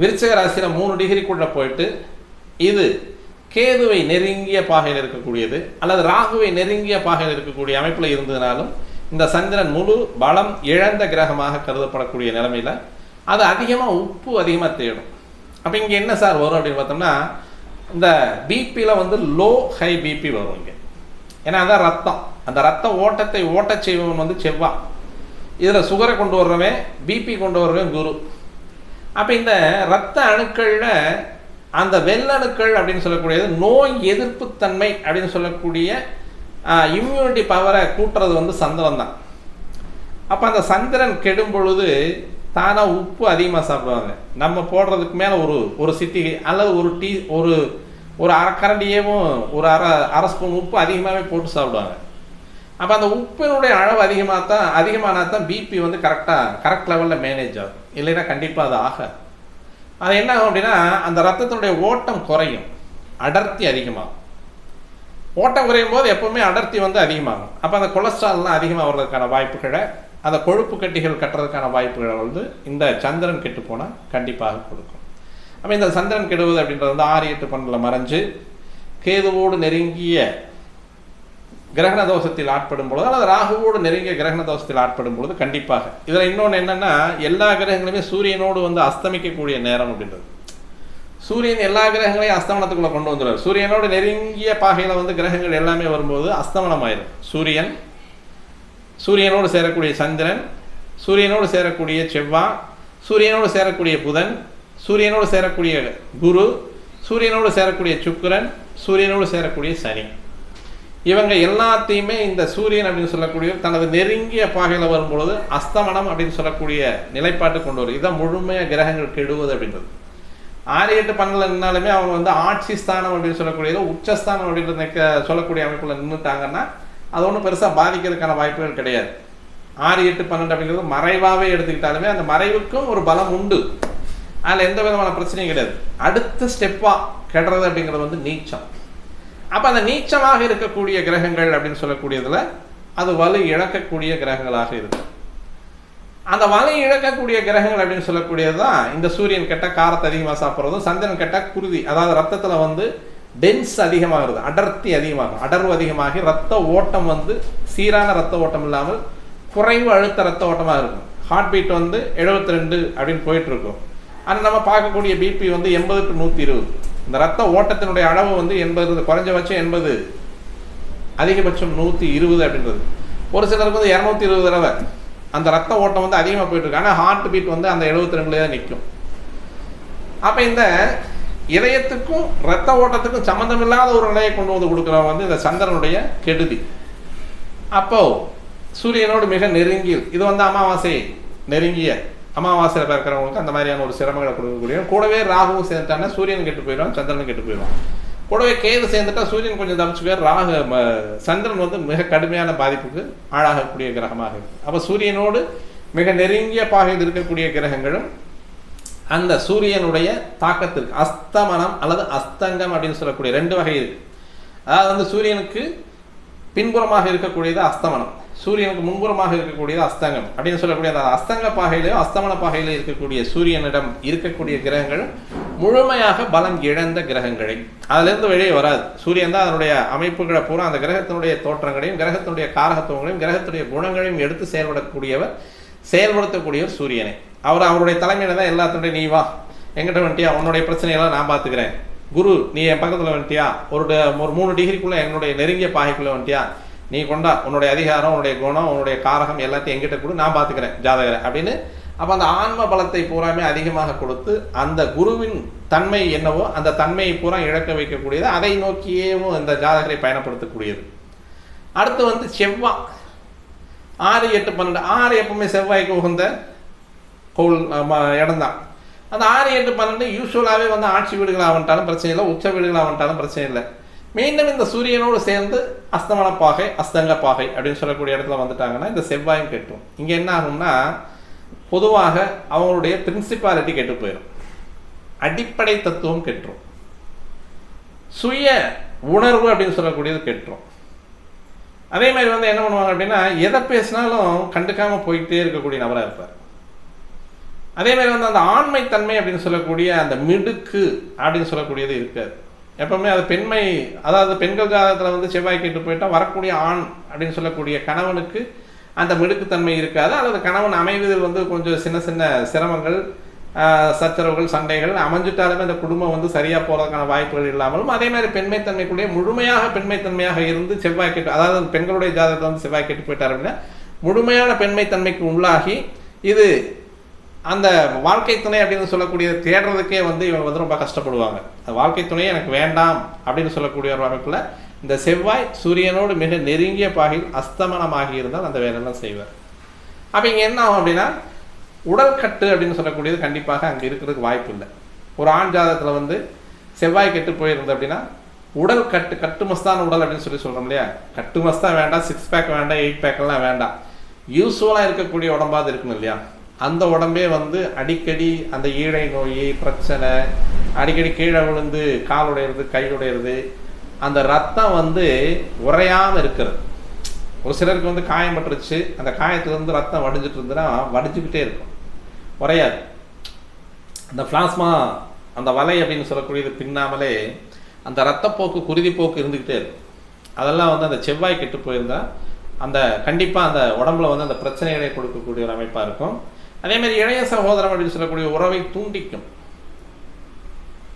விருச்சிக ராசியில் 3 டிகிரிக்குள்ளே போயிட்டு இது கேதுவை நெருங்கிய பாகையில் இருக்கக்கூடியது அல்லது ராகுவை நெருங்கிய பாகையில் இருக்கக்கூடிய அமைப்பில் இருந்ததுனாலும் இந்த சந்திரன் முழு பலம் இழந்த கிரகமாக கருதப்படக்கூடிய நிலைமையில் அது அதிகமாக உப்பு அதிகமாக தேடும். அப்போ இங்கே என்ன சார் வரும் அப்படின்னு பார்த்தோம்னா இந்த பிபியில் வந்து லோ ஹை பிபி வரும் இங்கே. ஏன்னா அதான் ரத்தம், அந்த ரத்த ஓட்டத்தை ஓட்டச் செய்வன் வந்து செவ்வாய், இதில் சுகரை கொண்டு வர்றவன், பிபி கொண்டு வர்றவன் குரு. அப்போ இந்த இரத்த அணுக்களில் அந்த வெள்ளணுக்கள் அப்படின்னு சொல்லக்கூடியது நோய் எதிர்ப்பு தன்மை அப்படின்னு சொல்லக்கூடிய இம்யூனிட்டி பவரை கூட்டுறது வந்து சந்திரன் தான். அப்போ அந்த சந்திரன் கெடும் பொழுது தானாக உப்பு அதிகமாக சாப்பிடுவாங்க. நம்ம போடுறதுக்கு மேலே ஒரு சிட்டிகை அல்லது ஒரு அரைக்கரண்டியவும் ஒரு அரை ஸ்பூன் உப்பு அதிகமாகவே போட்டு சாப்பிடுவாங்க. அப்போ அந்த உப்பினுடைய அளவு அதிகமானா தான் பிபி வந்து கரெக்ட் லெவலில் மேனேஜ் ஆகும். இல்லைன்னா கண்டிப்பாக அது ஆகாது. அது என்ன ஆகும் அப்படின்னா அந்த ரத்தத்தினுடைய ஓட்டம் குறையும், அடர்த்தி அதிகமாகும். ஓட்டம் குறையும் போது எப்போவுமே அடர்த்தி வந்து அதிகமாகும். அப்போ அந்த கொலஸ்ட்ரால்லாம் அதிகமாக வர்றதுக்கான வாய்ப்புகளை, அந்த கொழுப்பு கட்டிகள் கட்டுறதுக்கான வாய்ப்புகளை வந்து இந்த சந்திரன் கெட்டு போனால் கண்டிப்பாக கொடுக்கும். அப்போ இந்த சந்திரன் கெடுவது அப்படின்றது வந்து 6, 8, 12 மறைஞ்சு கேதுவோடு நெருங்கிய கிரகண தோஷத்தில் ஆட்படும் பொழுது அல்லது ராகுவோடு நெருங்கிய கிரகண தோஷத்தில் ஆட்படும் பொழுது கண்டிப்பாக. இதில் இன்னொன்று என்னென்னா, எல்லா கிரகங்களுமே சூரியனோடு வந்து அஸ்தமிக்கக்கூடிய நேரம் அப்படின்றது. சூரியன் எல்லா கிரகங்களையும் அஸ்தமனத்துக்குள்ளே கொண்டு வந்துடுவார். சூரியனோடு நெருங்கிய பாகையில் வந்து கிரகங்கள் எல்லாமே வரும்போது அஸ்தமனம் ஆயிடும். சூரியனோடு சேரக்கூடிய சந்திரன், சூரியனோடு சேரக்கூடிய செவ்வாய், சூரியனோடு சேரக்கூடிய புதன், சூரியனோடு சேரக்கூடிய குரு, சூரியனோடு சேரக்கூடிய சுக்கிரன், சூரியனோடு சேரக்கூடிய சனி, இவங்க எல்லாத்தையுமே இந்த சூரியன் அப்படின்னு சொல்லக்கூடிய தனது நெருங்கிய பாகையில் வரும்பொழுது அஸ்தமனம் அப்படின்னு சொல்லக்கூடிய நிலைப்பாட்டு கொண்டு வரும். இதான் முழுமையாக கிரகங்கள் கெடுவது அப்படின்றது. 6, 8, 12 நின்னாலுமே அவங்க வந்து ஆட்சி ஸ்தானம் அப்படின்னு சொல்லக்கூடியது, உச்சஸ்தானம் அப்படின்ற சொல்லக்கூடிய அமைப்புல நின்றுட்டாங்கன்னா அது ஒன்றும் பெருசாக பாதிக்கிறதுக்கான வாய்ப்புகள் கிடையாது. 6, 8, 12 அப்படிங்கிறது மறைவாகவே எடுத்துக்கிட்டாலுமே அந்த மறைவுக்கும் ஒரு பலம் உண்டு. அதில் எந்த விதமான பிரச்சனையும் கிடையாது. அடுத்த ஸ்டெப்பாக கெடுறது அப்படிங்கிறது வந்து நீச்சம். அப்போ அந்த நீச்சமாக இருக்கக்கூடிய கிரகங்கள் அப்படின்னு சொல்லக்கூடியதில் அது வலு இழக்கக்கூடிய கிரகங்களாக இருக்கு. அந்த வலு இழக்கக்கூடிய கிரகங்கள் அப்படின்னு சொல்லக்கூடியது தான் இந்த சூரியன் கெட்ட காரத்தை அதிகமாக சாப்பிட்றதும், சந்திரன் கெட்ட குருதி, அதாவது ரத்தத்தில் வந்து டென்ஸ் அதிகமாகிறது, அடர்த்தி அதிகமாகும், அடர்வு அதிகமாகி ரத்த ஓட்டம் வந்து சீரான ரத்த ஓட்டம் இல்லாமல் குறைவு அழுத்த ரத்த ஓட்டமாக இருக்கும். ஹார்ட் பீட் வந்து 72 அப்படின்னு போயிட்டு இருக்கும். ஆனால் நம்ம பார்க்கக்கூடிய பிபி வந்து 80 to 120. இந்த ரத்த ஓட்டத்தினுடைய அளவு வந்து 80, குறைஞ்சபட்சம் 80, அதிகபட்சம் 120 அப்படின்றது. ஒரு சிலருக்கு வந்து 220 தடவை அந்த ரத்த ஓட்டம் வந்து அதிகமாக போயிட்டு இருக்கு. ஆனால் ஹார்ட் பீட் வந்து அந்த 72 தான் நிற்கும். அப்போ இந்த இதயத்துக்கும் ரத்த ஓட்டத்துக்கும் சம்மந்தம் இல்லாத ஒரு நிலையை கொண்டு வந்து கொடுக்குறவங்க வந்து இந்த சந்திரனுடைய கெடுதி. அப்போ சூரியனோடு மிக நெருங்கி, இது வந்து அமாவாசை நெருங்கிய அமாவாசையில் பிறக்கிறவங்களுக்கு அந்த மாதிரியான ஒரு சிரமங்களை கொடுக்கக்கூடிய. கூடவே ராகுவும் சேர்ந்துட்டாங்கன்னா சூரியன் கெட்டு போயிடுவான், சந்திரனும் கெட்டு போயிடுவான். கூடவே கேது சேர்ந்துட்டா சூரியன் கொஞ்சம் தப்பிச்சுக்கார், சந்திரன் வந்து மிக கடுமையான பாதிப்புக்கு ஆளாகக்கூடிய கிரகமாக இருக்கு. அப்போ சூரியனோடு மிக நெருங்கிய பாகையில் இருக்கக்கூடிய கிரகங்களும் அந்த சூரியனுடைய தாக்கத்திற்கு அஸ்தமனம் அல்லது அஸ்தங்கம் அப்படின்னு சொல்லக்கூடிய 2 வகை இருக்கு. அதாவது வந்து சூரியனுக்கு பின்புறமாக இருக்கக்கூடியது அஸ்தமனம், சூரியனுக்கு முன்புறமாக இருக்கக்கூடியது அஸ்தங்கம் அப்படின்னு சொல்லக்கூடிய அந்த அஸ்தங்க பாகையிலையும் அஸ்தமன பாகையிலையும் இருக்கக்கூடிய சூரியனிடம் இருக்கக்கூடிய கிரகங்கள் முழுமையாக பலம் இழந்த கிரகங்களை அதிலிருந்து வெளியே வராது. சூரியன் தான் அதனுடைய அமைப்புகளை பூரா அந்த கிரகத்தினுடைய தோற்றங்களையும் கிரகத்தினுடைய காரகத்துவங்களையும் கிரகத்துடைய குணங்களையும் எடுத்து செயல்படுத்தக்கூடியவர் சூரியனை. அவருடைய தலைமையில தான் எல்லாத்தினுடைய நீ வா எங்கிட்ட வந்துட்டியா, உன்னுடைய பிரச்சனையெல்லாம் நான் பார்த்துக்கிறேன். குரு நீ என் பக்கத்தில் வந்துட்டியா, ஒரு 3 டிகிரிக்குள்ளே என்னுடைய நெருங்கிய பாகைக்குள்ளே வந்துட்டியா, நீ கொண்டா உன்னுடைய அதிகாரம், உன்னுடைய குணம், உன்னுடைய காரகம் எல்லாத்தையும் எங்கிட்ட கூட நான் பார்த்துக்கிறேன் ஜாதகரை அப்படின்னு. அப்போ அந்த ஆன்ம பலத்தை பூராமே அதிகமாக கொடுத்து அந்த குருவின் தன்மை என்னவோ அந்த தன்மையை பூரா இழக்க வைக்கக்கூடியது, அதை நோக்கியேவும் இந்த ஜாதகரை பயணப்படுத்தக்கூடியது. அடுத்து வந்து செவ்வாய் 6, 8, 12. 6 எப்பவுமே செவ்வாய்க்கு உகந்த இடம் தான். அந்த 6, 8, 12 யூஸ்வலாகவே வந்து ஆட்சி வீடுகளாக வந்துட்டாலும் பிரச்சனை இல்லை, உச்ச வீடுகளாக வந்துட்டாலும் பிரச்சனை இல்லை. மீண்டும் இந்த சூரியனோடு சேர்ந்து அஸ்தமன பாகை அஸ்தங்க பாகை அப்படின்னு சொல்லக்கூடிய இடத்துல வந்துட்டாங்கன்னா இந்த செவ்வாயும் கெட்டும். இங்கே என்ன ஆகும்னா பொதுவாக அவங்களுடைய பிரின்சிபாலிட்டி கெட்டு போயிடும், அடிப்படை தத்துவம் கெட்டுரும், சுய உணர்வு அப்படின்னு சொல்லக்கூடியது கெட்டுரும். அதே மாதிரி வந்து என்ன பண்ணுவாங்க அப்படின்னா எதை பேசினாலும் கண்டுக்காம போயிட்டே இருக்கக்கூடிய நபராக இருப்பார். அதே மாதிரி வந்து அந்த ஆண்மைத்தன்மை அப்படின்னு சொல்லக்கூடிய அந்த மிடுக்கு அப்படின்னு சொல்லக்கூடியது இருக்காது. எப்பவுமே அது பெண்மை, அதாவது பெண்கள் ஜாதகத்தில் வந்து செவ்வாய் கெட்டு போயிட்டா வரக்கூடிய ஆண் அப்படின்னு சொல்லக்கூடிய கணவனுக்கு அந்த மிடுக்குத்தன்மை இருக்காது. அல்லது கணவன் அமைவதில் வந்து கொஞ்சம் சின்ன சின்ன சிரமங்கள், சச்சரவுகள், சண்டைகள் அமைஞ்சிட்டாலுமே அந்த குடும்பம் வந்து சரியாக போகிறதுக்கான வாய்ப்புகள் இல்லாமலும், அதே மாதிரி பெண்மைத்தன்மைக்குள்ளேயே முழுமையாக பெண்மைத்தன்மையாக இருந்து செவ்வாய் கெட்டு, அதாவது பெண்களுடைய ஜாதகத்தில் வந்து செவ்வாய் கெட்டு போயிட்டார் அப்படின்னா முழுமையான பெண்மைத்தன்மைக்கு உள்ளாகி இது அந்த வாழ்க்கை துணை அப்படின்னு சொல்லக்கூடிய தேடுறதுக்கே வந்து இவங்க வந்து ரொம்ப கஷ்டப்படுவாங்க. அந்த வாழ்க்கை துணையை எனக்கு வேண்டாம் அப்படின்னு சொல்லக்கூடிய ஒரு அமைப்பில் இந்த செவ்வாய் சூரியனோடு மிக நெருங்கிய பாகையில் அஸ்தமனமாகி இருந்தால் அந்த வேலையெல்லாம் செய்வார். அப்போ இங்கே என்ன ஆகும் அப்படின்னா உடல் கட்டு அப்படின்னு சொல்லக்கூடியது கண்டிப்பாக அங்கே இருக்கிறதுக்கு வாய்ப்பு இல்லை. ஒரு ஆண் ஜாதகத்தில் வந்து செவ்வாய் கெட்டு போயிருந்தது அப்படின்னா உடல் கட்டுமஸ்தான உடல் அப்படின்னு சொல்கிறோம் இல்லையா, கட்டுமஸ்தான் வேண்டாம், 6 பேக் வேண்டாம், 8 பேக்கெல்லாம் வேண்டாம், யூஸ்வலாக இருக்கக்கூடிய உடம்பாவது இருக்கணும் இல்லையா. அந்த உடம்பே வந்து அடிக்கடி அந்த ஈழை நோய் பிரச்சனை, அடிக்கடி கீழே விழுந்து கால் உடையிறது, கை உடையிறது, அந்த ரத்தம் வந்து உறையாமல் இருக்கிறது. ஒரு சிலருக்கு வந்து காயம் பட்டுருச்சு, அந்த காயத்துலேருந்து ரத்தம் வடிஞ்சிட்டு இருந்துன்னா வடிஞ்சுக்கிட்டே இருக்கும், உறையாது. அந்த பிளாஸ்மா அந்த வலை அப்படின்னு சொல்லக்கூடியது பின்னாமலே அந்த ரத்தப்போக்கு குருதிப்போக்கு இருந்துக்கிட்டே இருக்கும். அதெல்லாம் வந்து அந்த செவ்வாய் கெட்டு போயிருந்தால் அந்த கண்டிப்பாக அந்த உடம்புல வந்து அந்த பிரச்சனைகளை கொடுக்கக்கூடிய ஒரு அமைப்பாக இருக்கும். அதேமாதிரி இளைய சகோதரம் அப்படின்னு சொல்லக்கூடிய உறவை தூண்டிக்கும்.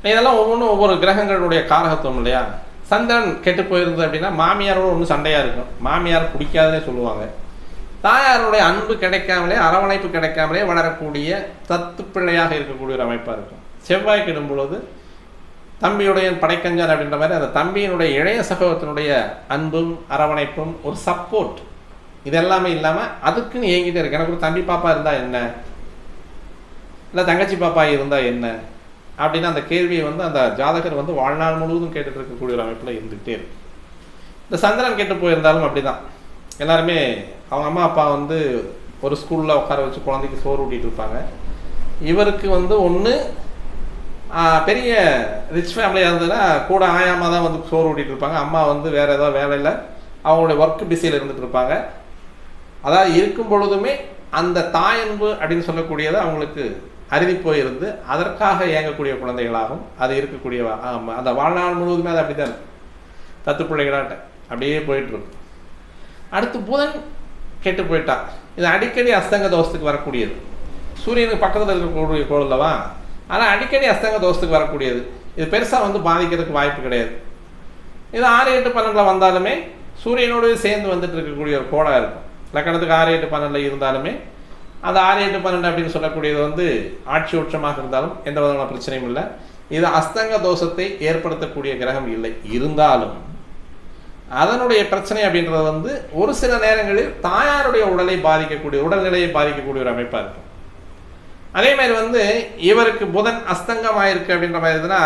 இதெல்லாம் ஒவ்வொன்றும் ஒவ்வொரு கிரகங்களுடைய காரகத்துவம் இல்லையா. சந்திரன் கெட்டு போயிருந்தது அப்படின்னா மாமியாரோட ஒன்று சண்டையாக இருக்கும், மாமியார் பிடிக்காதுன்னே சொல்லுவாங்க. தாயாருடைய அன்பு கிடைக்காமலே அரவணைப்பு கிடைக்காமலே வளரக்கூடிய தத்து பிள்ளையாக இருக்கக்கூடிய ஒரு அமைப்பாக இருக்கும். செவ்வாய் கெடும் பொழுது தம்பியுடைய படைக்கஞ்சான் அப்படின்ற மாதிரி அந்த தம்பியினுடைய இளைய சகோதரத்தினுடைய அன்பும் அரவணைப்பும் ஒரு சப்போர்ட் இதெல்லாமே இல்லாமல் அதுக்குன்னு ஏங்கிட்டே இருக்கு. எனக்கு ஒரு தம்பி பாப்பா இருந்தால் என்ன, இல்லை தங்கச்சி பாப்பா இருந்தால் என்ன அப்படின்னு அந்த கேள்வியை வந்து அந்த ஜாதகர் வந்து வாழ்நாள் முழுவதும் கேட்டுட்டு இருக்கக்கூடிய ஒரு அமைப்பில் இருந்துகிட்டே இருக்கு. இந்த சந்திரன் கெட்டு போயிருந்தாலும் அப்படி தான். எல்லாருமே அவங்க அம்மா அப்பா வந்து ஒரு ஸ்கூலில் உட்கார வச்சு குழந்தைக்கு சோறு ஊட்டிகிட்டு இருப்பாங்க. இவருக்கு வந்து ஒன்று பெரிய ரிச் ஃபேமிலியாக இருந்ததுன்னா கூட ஆயாமல் தான் வந்து சோறு ஊட்டிகிட்டு இருப்பாங்க. அம்மா வந்து வேறு ஏதோ வேலையில் அவங்களுடைய ஒர்க் பிஸியில் இருந்துகிட்டு இருப்பாங்க. அதாவது இருக்கும் பொழுதுமே அந்த தாயன்பு அப்படின்னு சொல்லக்கூடியது அவங்களுக்கு அருதி போயிருந்து அதற்காக இயங்கக்கூடிய குழந்தைகளாகும் அது இருக்கக்கூடிய அந்த வாழ்நாள் முழுவதுமே அது அப்படி தான் இருக்கும். தத்து பிள்ளைகளாட்ட அப்படியே போயிட்டுருக்கும். அடுத்து புதன் கெட்டு போயிட்டா இது அடிக்கடி அஸ்தங்க தோஷத்துக்கு வரக்கூடியது. சூரியனுக்கு பக்கத்தில் இருக்கக்கூடிய கோள் அல்லவா, ஆனால் அடிக்கடி அஸ்தங்க தோஷத்துக்கு வரக்கூடியது. இது பெருசாக வந்து பாதிக்கிறதுக்கு வாய்ப்பு கிடையாது. இது 6, 8, 12 வந்தாலுமே சூரியனோடு சேர்ந்து வந்துட்டு இருக்கக்கூடிய ஒரு கோடாக இருக்கும். லக்கணத்துக்கு 6, 8, 12 இருந்தாலுமே அந்த 6, 8, 12 அப்படின்னு சொல்லக்கூடியது வந்து ஆட்சி உச்சமாக இருந்தாலும் எந்த விதமான பிரச்சனையும் இல்லை. இது அஸ்தங்க தோஷத்தை ஏற்படுத்தக்கூடிய கிரகம் இல்லை. இருந்தாலும் அதனுடைய பிரச்சனை அப்படின்றது வந்து ஒரு சில நேரங்களில் தாயாருடைய உடல்நிலையை பாதிக்கக்கூடிய ஒரு அமைப்பாக இருக்கும். அதே மாதிரி வந்து இவருக்கு புதன் அஸ்தங்கமாயிருக்கு அப்படின்ற மாதிரி இருந்ததுன்னா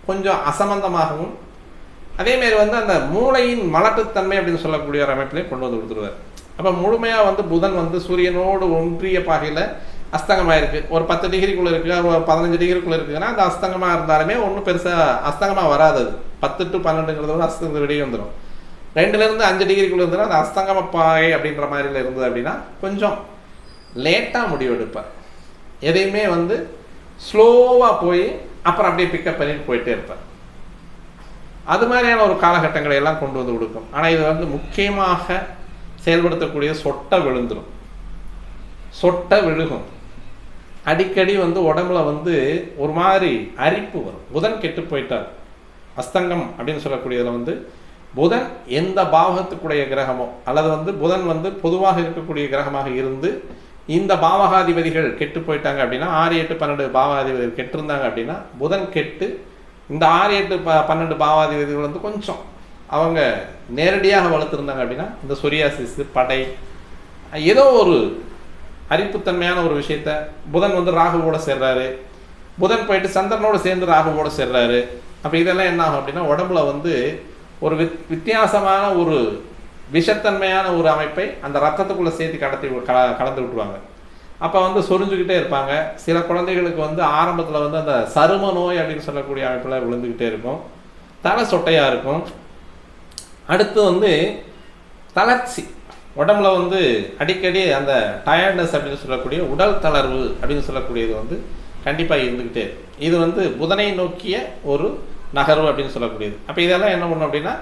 கொஞ்சம் அசம்பந்தமாகவும் அதே மாதிரி வந்து அந்த மூளையின் மலட்டுத்தன்மை அப்படின்னு சொல்லக்கூடிய ஒரு அமைப்பிலையும் கொண்டு வந்து கொடுத்துருவார். அப்போ முழுமையாக வந்து புதன் வந்து சூரியனோடு ஒன்றிய பாகையில் அஸ்தங்கமாயிருக்கு. ஒரு 10 டிகிரிக்குள்ளே இருக்குது, ஒரு 15 டிகிரிக்குள்ளே இருக்குதுன்னா அந்த அஸ்தங்கமாக இருந்தாலுமே ஒன்றும் பெருசாக அஸ்தங்கமாக வராது. 10 to 12ங்கிறது வந்து அஸ்தங்க வெளியே வந்துடும். 2லேருந்து 5 டிகிரிக்குள்ளே இருந்ததுன்னா அந்த அஸ்தங்கம பாகை அப்படின்ற மாதிரில இருந்தது அப்படின்னா கொஞ்சம் லேட்டாக முடிவெடுப்பார். எதையுமே வந்து ஸ்லோவாக போய் அப்புறம் அப்படியே பிக்கப் பண்ணிட்டு போயிட்டே இருப்பார். அது மாதிரியான ஒரு காலகட்டங்களை எல்லாம் கொண்டு வந்து கொடுக்கும். ஆனால் இது வந்து முக்கியமாக செயல்படுத்தக்கூடிய சொட்டை விழுகும். அடிக்கடி வந்து உடம்புல வந்து ஒரு மாதிரி அரிப்பு வரும். புதன் கெட்டு போயிட்டார். அஸ்தங்கம் அப்படின்னு சொல்லக்கூடியதில் வந்து புதன் எந்த பாவகத்துக்குடைய கிரகமோ அல்லது வந்து புதன் வந்து பொதுவாக இருக்கக்கூடிய கிரகமாக இருந்து இந்த பாவகாதிபதிகள் கெட்டு போயிட்டாங்க அப்படின்னா 6, 8, 12 பாவகாதிபதிகள் கெட்டிருந்தாங்க அப்படின்னா புதன் கெட்டு இந்த 6, 8, 12 பாவாதிபதிகள் வந்து கொஞ்சம் அவங்க நேரடியாக வளர்த்துருந்தாங்க அப்படின்னா இந்த சொரியாசிஸ் படை ஏதோ ஒரு அரிப்புத்தன்மையான ஒரு விஷயத்த புதன் வந்து ராகுவோட சேர்றாரு, புதன் போயிட்டு சந்திரனோடு சேர்ந்து ராகுவோட சேர்றாரு. அப்போ இதெல்லாம் என்ன ஆகும் அப்படின்னா உடம்புல வந்து ஒரு வித்தியாசமான ஒரு விஷத்தன்மையான ஒரு அமைப்பை அந்த ரத்தத்துக்குள்ளே சேர்த்து கலந்து விட்டுருவாங்க. அப்போ வந்து சொரிஞ்சுக்கிட்டே இருப்பாங்க. சில குழந்தைகளுக்கு வந்து ஆரம்பத்தில் வந்து அந்த சரும நோய் அப்படின்னு சொல்லக்கூடிய அமைப்பில் விழுந்துக்கிட்டே இருக்கும். தலை சொட்டையாக இருக்கும். அடுத்து வந்து தளர்ச்சி, உடம்புல வந்து அடிக்கடி அந்த டயர்ட்னஸ் அப்படின்னு சொல்லக்கூடிய உடல் தளர்வு அப்படின்னு சொல்லக்கூடியது வந்து கண்டிப்பாக இருந்துக்கிட்டே இருக்கும். இது வந்து புதனை நோக்கிய ஒரு நகர்வு அப்படின்னு சொல்லக்கூடியது. அப்போ இதெல்லாம் என்ன பண்ணும் அப்படின்னா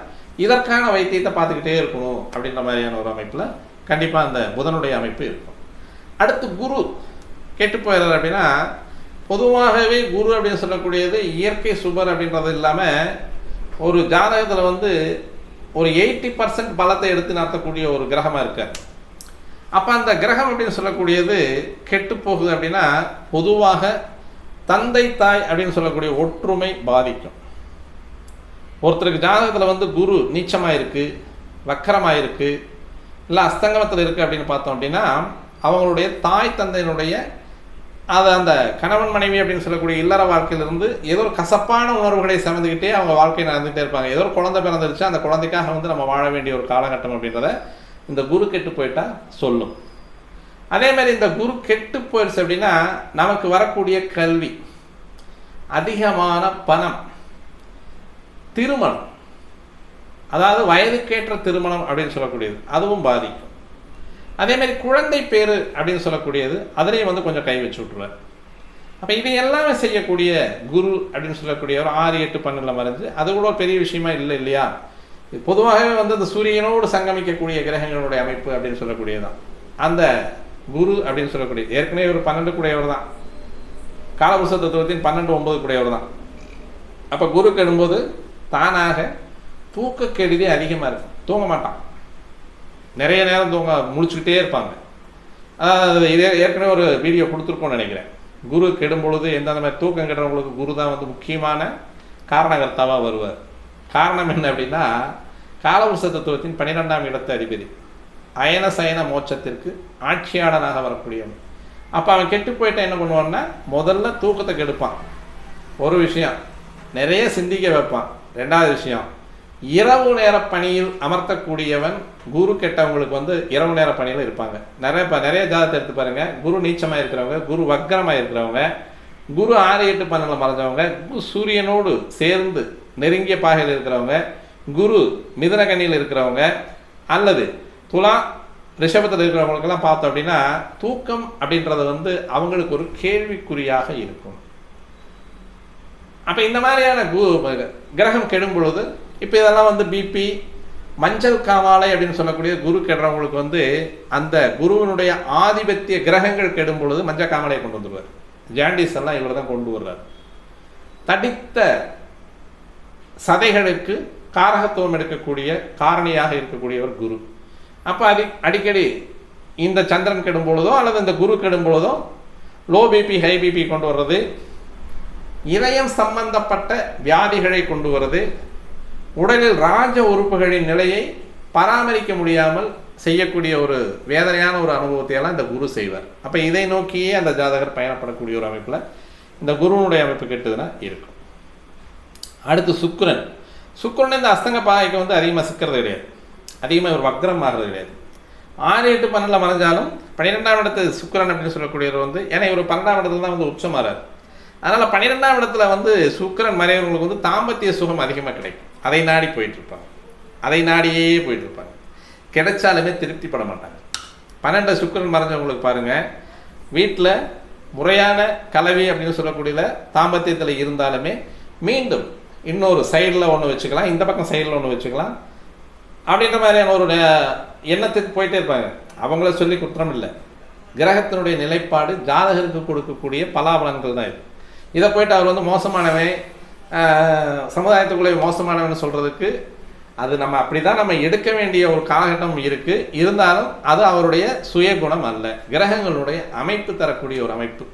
இதற்கான வைத்தியத்தை பார்த்துக்கிட்டே இருக்கணும் அப்படின்ற மாதிரியான ஒரு அமைப்பில் கண்டிப்பாக அந்த புதனுடைய அமைப்பு இருக்கும். அடுத்து குரு கெட்டு போயிடுறாரு அப்படின்னா பொதுவாகவே குரு அப்படின்னு சொல்லக்கூடியது இயற்கை சுபர் அப்படின்றது இல்லாமல் ஒரு ஜாதகத்தில் வந்து ஒரு 80% பலத்தை எடுத்து நடத்தக்கூடிய ஒரு கிரகமாக இருக்கார். அப்போ அந்த கிரகம் அப்படின்னு சொல்லக்கூடியது கெட்டு போகுது அப்படின்னா பொதுவாக தந்தை தாய் அப்படின்னு சொல்லக்கூடிய ஒற்றுமை பாதிக்கும். ஒருத்தருக்கு ஜாதகத்தில் வந்து குரு நீச்சமாக இருக்குது, வக்கரமாக இருக்குது, இல்லை அஸ்தங்கமத்தில் இருக்குது அப்படின்னு பார்த்தோம் அப்படின்னா அவங்களுடைய தாய் தந்தையினுடைய அது அந்த கணவன் மனைவி அப்படின்னு சொல்லக்கூடிய இல்லற வாழ்க்கையிலிருந்து ஏதோ ஒரு கசப்பான உணர்வுகளை சமந்துக்கிட்டே அவங்க வாழ்க்கை நடந்துகிட்டே இருப்பாங்க. ஏதோ ஒரு குழந்தை பிறந்துருச்சு, அந்த குழந்தைக்காக வந்து நம்ம வாழ வேண்டிய ஒரு காலகட்டம் அப்படின்றத இந்த குரு கெட்டு போயிட்டா சொல்லும். அதே மாதிரி இந்த குரு கெட்டு போயிடுச்சு அப்படின்னா நமக்கு வரக்கூடிய கல்வி, அதிகமான பணம், திருமணம், அதாவது வயதுக்கேற்ற திருமணம் அப்படின்னு சொல்லக்கூடியது அதுவும் பாதிக்கும். அதே மாதிரி குழந்தை பேரு அப்படின்னு சொல்லக்கூடியது அதிலையும் வந்து கொஞ்சம் கை வச்சு விட்ருவார். அப்போ இதை எல்லாமே செய்யக்கூடிய குரு அப்படின்னு சொல்லக்கூடிய ஒரு 6, 8, 12 மறைஞ்சு அது கூட ஒரு பெரிய விஷயமா இல்லை இல்லையா. பொதுவாகவே வந்து அந்த சூரியனோடு சங்கமிக்கக்கூடிய கிரகங்களுடைய அமைப்பு அப்படின்னு சொல்லக்கூடியதான் அந்த குரு அப்படின்னு சொல்லக்கூடிய. ஏற்கனவே ஒரு 12 கூடையவர் தான், காலபுருஷ தத்துவத்தின் 12-9 கூடையவர் தான். அப்போ குரு கெடும்போது தானாக தூக்க கெடுதி அதிகமாக இருக்கும், தூங்க மாட்டான், நிறைய நேரம் முழிச்சுக்கிட்டே இருப்பாங்க. இதே ஏற்கனவே ஒரு வீடியோ கொடுத்துருக்கோன்னு நினைக்கிறேன். குரு கெடும் பொழுது எந்தெந்த மாதிரி தூக்கம் கெடுறவங்களுக்கு குரு தான் வந்து முக்கியமான காரணகர்த்தாவாக வருவார். காரணம் என்ன அப்படின்னா, காலபுருஷ தத்துவத்தின் 12ஆம் இடத்து அதிபதி அயன சயன மோட்சத்திற்கு ஆட்சியாளனாக வரக்கூடியவன். அப்போ அவன் கெட்டு போயிட்டான் என்ன பண்ணுவான்னா, முதல்ல தூக்கத்தை கெடுப்பான், ஒரு விஷயம், நிறைய சிந்திக்க வைப்பான், ரெண்டாவது விஷயம் இரவு நேர பணியில் அமர்த்தக்கூடியவன். குரு கெட்டவங்களுக்கு வந்து இரவு நேர பணியில் இருப்பாங்க. நிறைய ஜாதகத்தை எடுத்து பாருங்க. குரு நீச்சமாக இருக்கிறவங்க, குரு வக்ரமாக இருக்கிறவங்க, குரு 6, 8, 12 மறைஞ்சவங்க, குரு சூரியனோடு சேர்ந்து நெருங்கிய பாகையில் இருக்கிறவங்க, குரு மிதுன கண்ணியில் இருக்கிறவங்க, அல்லது துலா ரிஷபத்தில் இருக்கிறவங்களுக்கெல்லாம் பார்த்தோம் அப்படின்னா தூக்கம் அப்படின்றது வந்து அவங்களுக்கு ஒரு கேள்விக்குறியாக இருக்கும். அப்போ இந்த மாதிரியான கிரகம் கெடும் பொழுது இப்போ இதெல்லாம் வந்து பிபி, மஞ்சள் காமாலை அப்படின்னு சொல்லக்கூடிய குரு கெடுறவங்களுக்கு வந்து அந்த குருவினுடைய ஆதிபத்திய கிரகங்கள் கெடும் பொழுது மஞ்சள் காமாலையை கொண்டு வந்துடுவார். ஜாண்டிஸ் எல்லாம் இவர் தான் கொண்டு வர்றார். தடித்த சதைகளுக்கு காரகத்துவம் எடுக்கக்கூடிய காரணியாக இருக்கக்கூடியவர் குரு. அப்போ அடிக்கடி இந்த சந்திரன் கெடும் பொழுதோ அல்லது இந்த குரு கெடும் பொழுதோ லோ பிபி, ஹை பிபி கொண்டு வர்றது, இதயம் சம்பந்தப்பட்ட வியாதிகளை கொண்டு வருது, உடலில் ராஜ உறுப்புகளின் நிலையை பராமரிக்க முடியாமல் செய்யக்கூடிய ஒரு வேதனையான ஒரு அனுபவத்தையெல்லாம் இந்த குரு செய்வார். அப்போ இதை நோக்கியே அந்த ஜாதகர் பயணப்படக்கூடிய ஒரு அமைப்பில் இந்த குருவனுடைய அமைப்பு கெட்டுதுன்னா இருக்கும். அடுத்து சுக்கிரன். சுக்கிரன் இந்த அஸ்தங்க பாகைக்கு வந்து அதிகமாக சிக்கிறது கிடையாது, அதிகமாக ஒரு வக்ரம் ஆகிறது கிடையாது. 6, 8, 12 மறைஞ்சாலும் 12ஆம் இடத்து சுக்கிரன் அப்படின்னு சொல்லக்கூடியவர் வந்து, ஏன்னா இவர் 12ஆம் இடத்துல தான் வந்து உச்சமாறார். அதனால் 12ஆம் இடத்துல வந்து சுக்கிரன் மறைவர்களுக்கு வந்து தாம்பத்திய சுகம் அதிகமாக கிடைக்கும். அதை நாடி போயிட்டுருப்பாங்க, அதை நாடியே போயிட்டுருப்பாங்க, கிடைச்சாலுமே திருப்திப்பட மாட்டாங்க. 12 சுக்கிரன் மறைஞ்சவங்களுக்கு பாருங்கள், வீட்டில் முறையான கலவி அப்படின்னு சொல்லக்கூடியல தாம்பத்தியத்தில் இருந்தாலுமே மீண்டும் இன்னொரு சைடில் ஒன்று வச்சுக்கலாம், இந்த பக்கம் சைடில் ஒன்று வச்சுக்கலாம் அப்படின்ற மாதிரியான ஒரு எண்ணத்துக்கு போயிட்டே இருப்பாங்க. அவங்கள சொல்லி குற்றம் இல்லை, கிரகத்தினுடைய நிலைப்பாடு ஜாதகருக்கு கொடுக்கக்கூடிய பலாபலன்கள் தான் இது. இதை போயிட்டு அவர் வந்து மோசமானவன், சமுதாயத்துக்குள்ளே மோசமானவன் சொல்கிறதுக்கு அது நம்ம அப்படி தான் நம்ம எடுக்க வேண்டிய ஒரு காலகட்டம் இருக்குது. இருந்தாலும் அது அவருடைய சுயகுணம் அல்ல, கிரகங்களுடைய அமைப்பு தரக்கூடிய ஒரு அமைப்பு.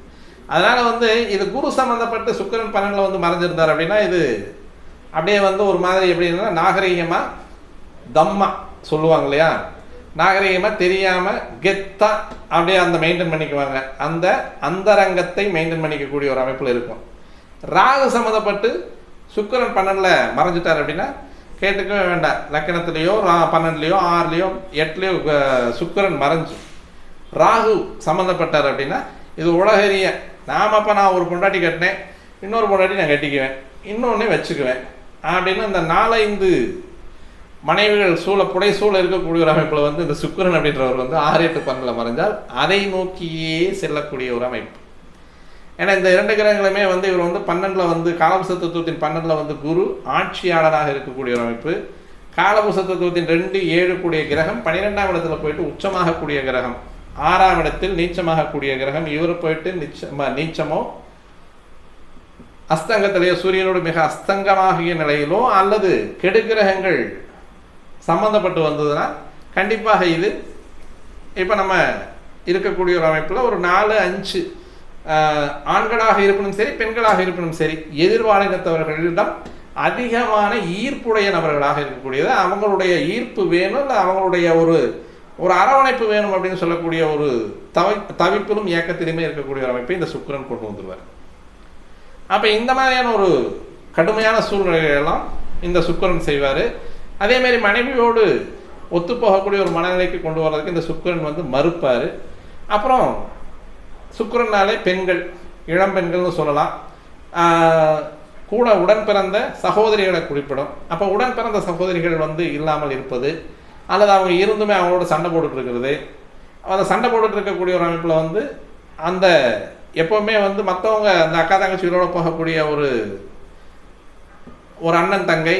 அதனால் வந்து இது குரு சம்மந்தப்பட்டு சுக்கிரன் 12 வந்து மறைஞ்சிருந்தார் அப்படின்னா இது அப்படியே வந்து ஒரு மாதிரி எப்படின்னா நாகரீகமாக தம்மா சொல்லுவாங்க இல்லையா, நாகரீகமாக தெரியாமல் கெத்தா அப்படியே அந்த மெயின்டைன் பண்ணிக்குவாங்க, அந்த அந்தரங்கத்தை மெயின்டைன் பண்ணிக்கக்கூடிய ஒரு அமைப்பில் இருக்கும். ராகு சம்மந்தப்பட்டு சுக்கிரன் 12 மறைஞ்சிட்டார் அப்படின்னா கேட்டுக்கவே வேண்டாம், லக்கணத்துலேயோ 12லையோ 6லையோ 8லையோ சுக்கிரன் மறைஞ்சு ராகு சம்மந்தப்பட்டார் அப்படின்னா இது உலகறிய நான் ஒரு பொண்டாட்டி கட்டினேன், இன்னொரு பொண்டாட்டி நான் கட்டிக்குவேன், இன்னொன்னே வச்சுக்குவேன் அப்படின்னு அந்த 4-5 மனைவிகள் புடை சூழ இருக்கக்கூடிய ஒரு அமைப்பில் வந்து இந்த சுக்கிரன் அப்படின்றவர் வந்து 6, 8, 12 மறைஞ்சால் அதை நோக்கியே செல்லக்கூடிய ஒரு அமைப்பு. ஏன்னா இந்த 2 கிரகங்களுமே வந்து இவர் வந்து 12 வந்து காலபுருஷ தத்துவத்தின் 12 வந்து குரு ஆட்சியாளராக இருக்கக்கூடிய ஒரு அமைப்பு. காலபுருஷ தத்துவத்தின் 2, 7 கூடிய கிரகம் 12ஆம் இடத்துல போயிட்டு உச்சமாகக்கூடிய கிரகம், 6ஆம் இடத்தில் நீச்சமாகக்கூடிய கிரகம். இவர் போயிட்டு நீச்சமோ அஸ்தங்கத்திலேயோ சூரியனோடு மிக அஸ்தங்கமாகிய நிலையிலோ அல்லது கெடுகிரகங்கள் சம்பந்தப்பட்டு வந்ததுன்னா கண்டிப்பாக இது இப்போ நம்ம இருக்கக்கூடிய ஒரு அமைப்பில் ஒரு 4, 5 ஆண்களாக இருப்பினும் சரி பெண்களாக இருப்பினும் சரி எதிர்பாலினத்தவர்களிடம் அதிகமான ஈர்ப்புடைய நபர்களாக இருக்கக்கூடியது. அவங்களுடைய ஈர்ப்பு வேணும், இல்லை அவங்களுடைய ஒரு அரவணைப்பு வேணும் அப்படின்னு சொல்லக்கூடிய ஒரு தவிப்பிலும் இயக்கத்திலுமே இருக்கக்கூடிய ஒரு அமைப்பை இந்த சுக்கிரன் கொண்டு வந்துடுவார். அப்போ இந்த மாதிரியான ஒரு கடுமையான சூழ்நிலைகளெல்லாம் இந்த சுக்கிரன் செய்வார். அதேமாதிரி மனைவியோடு ஒத்துப்போகக்கூடிய ஒரு மனநிலைக்கு கொண்டு வர்றதுக்கு இந்த சுக்கிரன் வந்து மறுப்பார். அப்புறம் சுக்கிரனாலே பெண்கள், இளம் பெண்கள்னு சொல்லலாம், கூட உடன் பிறந்த சகோதரிகளை குறிப்பிடும். அப்போ உடன் பிறந்த சகோதரிகள் வந்து இல்லாமல் இருப்பது அல்லது அவங்க இருந்துமே அவங்களோட சண்டை போட்டுட்டு இருக்கிறது, அந்த சண்டை போட்டுட்டு இருக்கக்கூடிய ஒரு அமைப்பில் வந்து அந்த எப்போவுமே வந்து மற்றவங்க அந்த அக்கா தங்கச்சிகளோட போகக்கூடிய ஒரு அண்ணன் தங்கை